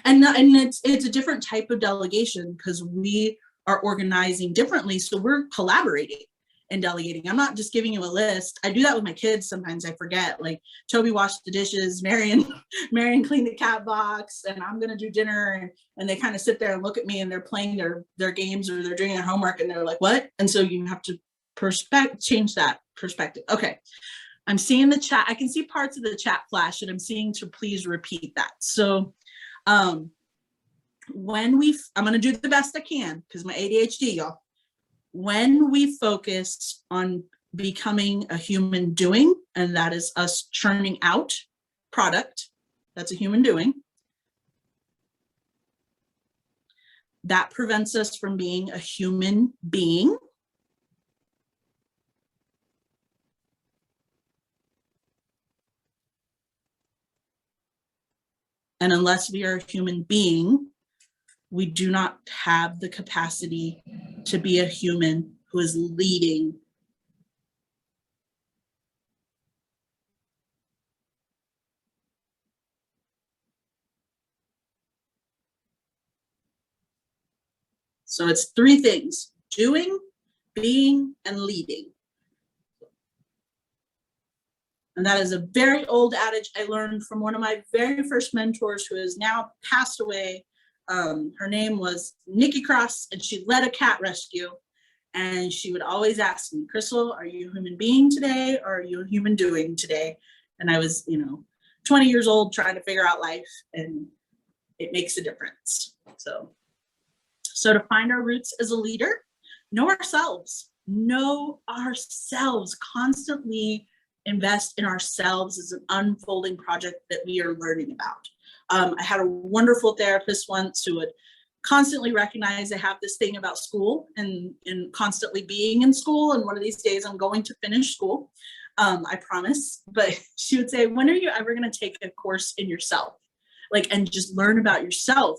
And it's a different type of delegation because we are organizing differently. So we're collaborating and delegating. I'm not just giving you a list. I do that with my kids. Sometimes I forget, like Toby washed the dishes, Marion cleaned the cat box, and I'm going to do dinner. And they kind of sit there and look at me, and they're playing their games or they're doing their homework, and they're like, what? And so you have to change that perspective. Okay. I'm seeing the chat. I can see parts of the chat flash, and I'm seeing to please repeat that. So I'm going to do the best I can because my ADHD, y'all. When we focus on becoming a human doing, and that is us churning out product, that's a human doing, that prevents us from being a human being. And unless we are a human being, we do not have the capacity to be a human who is leading. So it's three things: doing, being, and leading. And that is a very old adage I learned from one of my very first mentors who has now passed away. Her name was Nikki Cross, and she led a cat rescue. And she would always ask me, Crystal, are you a human being today, or are you a human doing today? And I was, 20 years old trying to figure out life, and it makes a difference. So to find our roots as a leader, know ourselves, constantly invest in ourselves as an unfolding project that we are learning about. I had a wonderful therapist once who would constantly recognize I have this thing about school and constantly being in school. And one of these days I'm going to finish school, I promise. But she would say, when are you ever going to take a course in yourself? And just learn about yourself.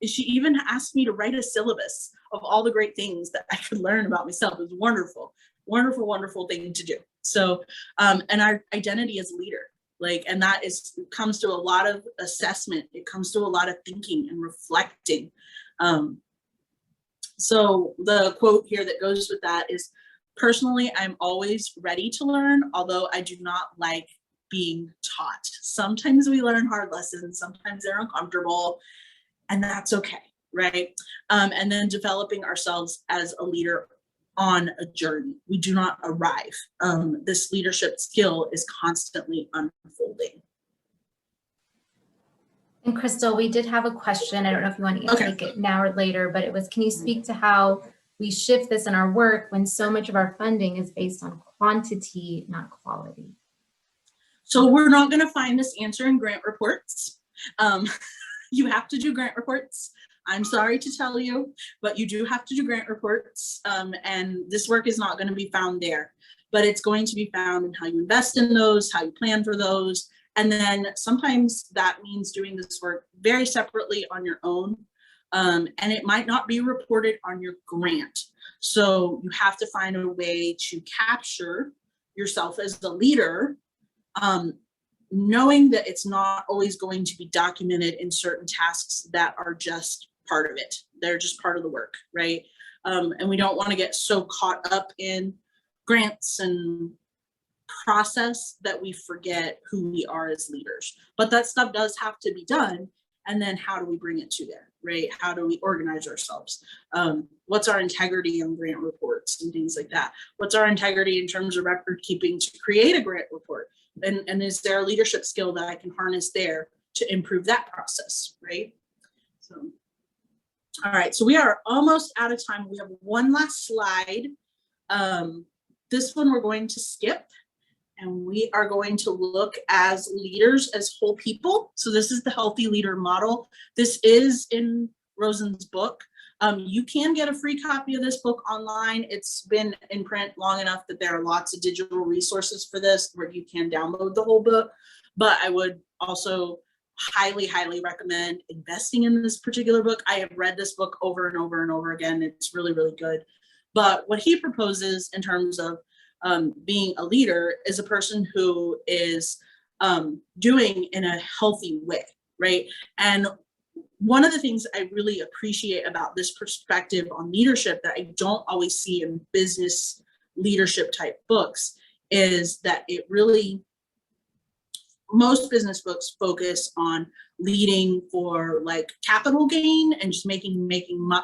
She even asked me to write a syllabus of all the great things that I could learn about myself. It was wonderful, wonderful, wonderful thing to do. So, and our identity as a leader, Like, and that comes to a lot of assessment. It comes to a lot of thinking and reflecting. So the quote here that goes with that is, personally, I'm always ready to learn, although I do not like being taught. Sometimes we learn hard lessons, sometimes they're uncomfortable, and that's okay, right? And then developing ourselves as a leader on a journey. We do not arrive. This leadership skill is constantly unfolding. And Crystal, we did have a question. I don't know if you want to take it now or later, but it was, can you speak to how we shift this in our work when so much of our funding is based on quantity, not quality? So we're not going to find this answer in grant reports. You have to do grant reports. I'm sorry to tell you, but you do have to do grant reports, and this work is not going to be found there, but it's going to be found in how you invest in those, how you plan for those. And then sometimes that means doing this work very separately on your own, and it might not be reported on your grant. So you have to find a way to capture yourself as the leader, knowing that it's not always going to be documented in certain tasks that are just part of it. They're just part of the work, right? And we don't want to get so caught up in grants and process that we forget who we are as leaders. But that stuff does have to be done. And then how do we bring it to there, right? How do we organize ourselves? What's our integrity on grant reports and things like that? What's our integrity in terms of record keeping to create a grant report? And is there a leadership skill that I can harness there to improve that process, right? So, all right, so we are almost out of time. We have one last slide. This one we're going to skip, and we are going to look as leaders as whole people. So this is the healthy leader model. This is in Rosen's book. You can get a free copy of this book online. It's been in print long enough that there are lots of digital resources for this where you can download the whole book. But I would also highly, highly recommend investing in this particular book. I have read this book over and over and over again. It's really, really good. But what he proposes in terms of being a leader is a person who is doing in a healthy way, right? And one of the things I really appreciate about this perspective on leadership that I don't always see in business leadership type books is that it really, most business books focus on leading for like capital gain and just making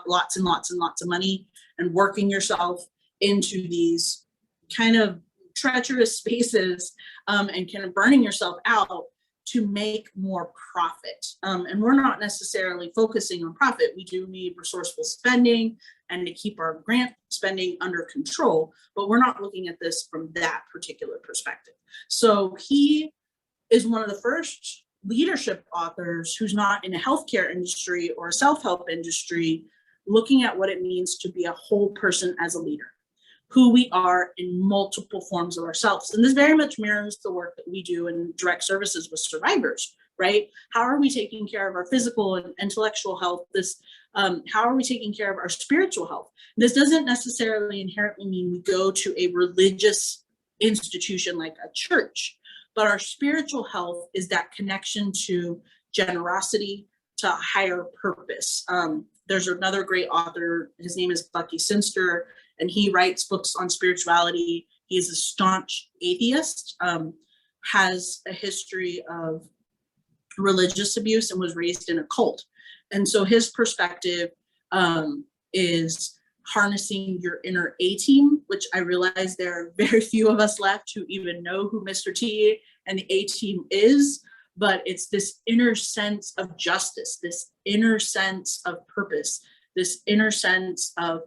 lots and lots and lots of money and working yourself into these kind of treacherous spaces and kind of burning yourself out to make more profit. And we're not necessarily focusing on profit. We do need resourceful spending and to keep our grant spending under control, but we're not looking at this from that particular perspective. So he is one of the first leadership authors who's not in a healthcare industry or a self-help industry, looking at what it means to be a whole person as a leader, who we are in multiple forms of ourselves. And this very much mirrors the work that we do in direct services with survivors, right? How are we taking care of our physical and intellectual health? How are we taking care of our spiritual health? This doesn't necessarily inherently mean we go to a religious institution like a church, but our spiritual health is that connection to generosity, to higher purpose. There's another great author, his name is Bucky Sinster, and he writes books on spirituality. He is a staunch atheist, has a history of religious abuse and was raised in a cult. And so his perspective is harnessing your inner A-team, which I realize there are very few of us left who even know who Mr. T and the A-team is, but it's this inner sense of justice, this inner sense of purpose, this inner sense of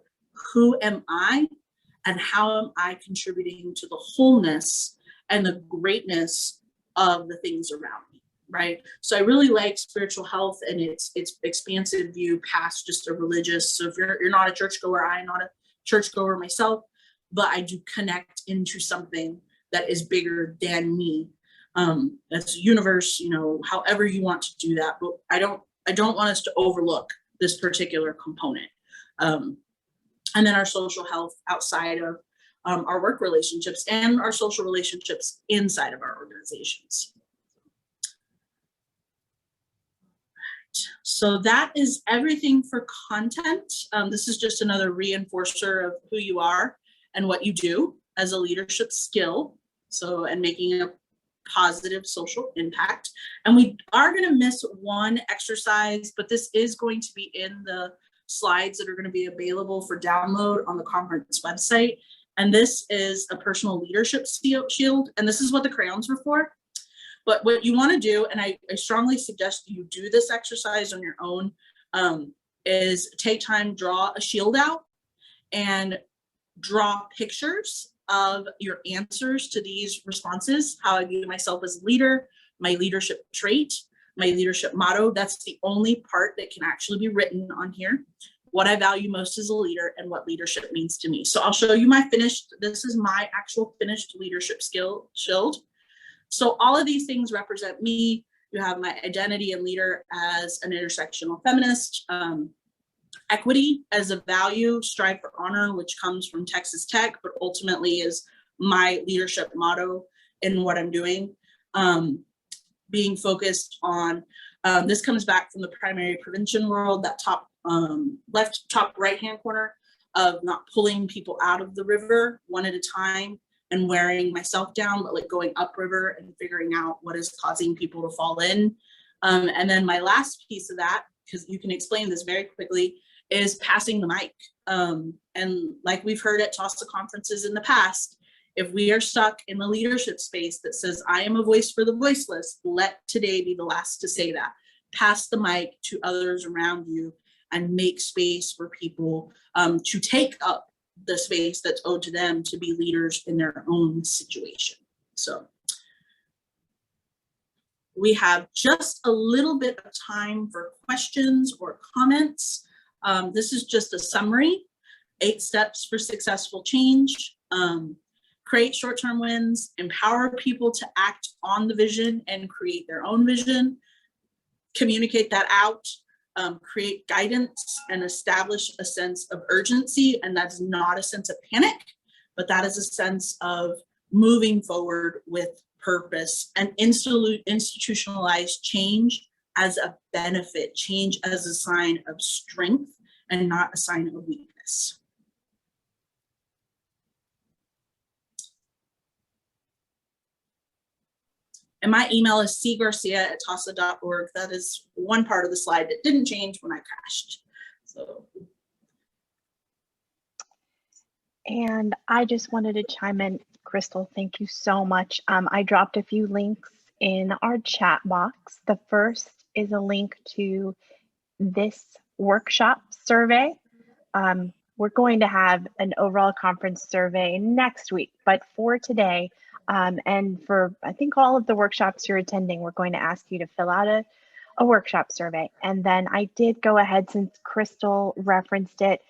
who am I and how am I contributing to the wholeness and the greatness of the things around me, right? So I really like spiritual health and its expansive view past just a religious. So if you're not a churchgoer, I'm not a churchgoer myself, but I do connect into something that is bigger than me. That's the universe, however you want to do that. But I don't want us to overlook this particular component. And then our social health outside of our work relationships and our social relationships inside of our organizations. so that is everything for content. This is just another reinforcer of who you are and what you do as a leadership skill. So, and making a positive social impact. And we are going to miss one exercise, but this is going to be in the slides that are going to be available for download on the conference website. And this is a personal leadership shield. And this is what the crayons were for. But what you want to do, and I strongly suggest you do this exercise on your own, is take time, draw a shield out and draw pictures of your answers to these responses. How I view myself as a leader, my leadership trait, my leadership motto. That's the only part that can actually be written on here. What I value most as a leader and what leadership means to me. So I'll show you my finished, this is my actual finished leadership skill shield. So all of these things represent me. You have my identity and leader as an intersectional feminist, equity as a value, strive for honor, which comes from Texas Tech, but ultimately is my leadership motto in what I'm doing. Being focused on, this comes back from the primary prevention world, that top left, top right-hand corner of not pulling people out of the river one at a time and wearing myself down, but like going upriver and figuring out what is causing people to fall in. And then my last piece of that, because you can explain this very quickly, is passing the mic. And like we've heard at TAASA conferences in the past, if we are stuck in the leadership space that says, I am a voice for the voiceless, let today be the last to say that. Pass the mic to others around you and make space for people to take up the space that's owed to them to be leaders in their own situation. So we have just a little bit of time for questions or comments. This is just a summary, 8 steps for successful change. Create short-term wins, empower people to act on the vision and create their own vision, communicate that out, create guidance and establish a sense of urgency. And that's not a sense of panic, but that is a sense of moving forward with purpose and institutionalize change as a benefit, change as a sign of strength and not a sign of weakness. And my email is cgarcia@taasa.org. That is one part of the slide that didn't change when I crashed. So. And I just wanted to chime in, Crystal, thank you so much. I dropped a few links in our chat box. The first is a link to this workshop survey. We're going to have an overall conference survey next week, but for today, and for I think all of the workshops you're attending, we're going to ask you to fill out a workshop survey. And then I did go ahead, since Crystal referenced it,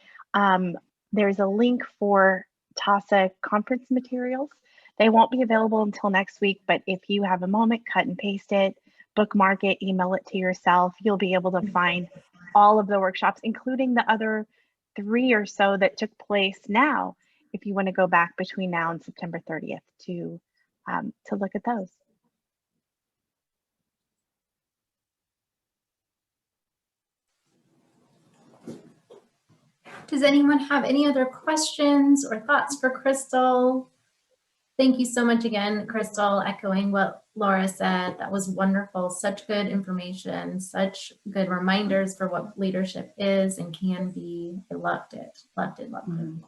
there's a link for TAASA conference materials. They won't be available until next week, but if you have a moment, cut and paste it, bookmark it, email it to yourself. You'll be able to find all of the workshops, including the other 3 or so that took place now, if you want to go back between now and September 30th to look at those. Does anyone have any other questions or thoughts for Crystal? Thank you so much again, Crystal, echoing what Laura said. That was wonderful. Such good information, such good reminders for what leadership is and can be. I loved it, loved it, loved it.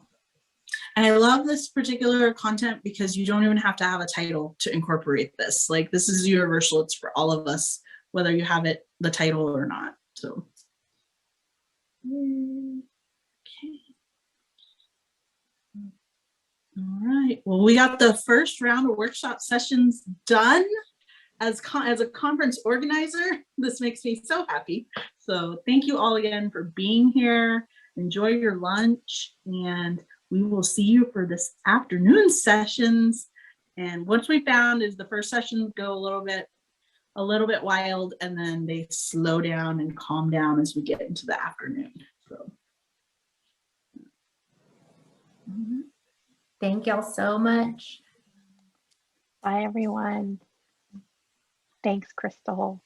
And I love this particular content because you don't even have to have a title to incorporate this. Like, this is universal. It's for all of us, whether you have it, the title or not. So. Okay. All right. Well, we got the first round of workshop sessions done. As a conference organizer, this makes me so happy. So thank you all again for being here. Enjoy your lunch, and we will see you for this afternoon sessions. And what we found is the first sessions go a little bit wild, and then they slow down and calm down as we get into the afternoon. So. Thank y'all so much. Bye, everyone. Thanks, Crystal.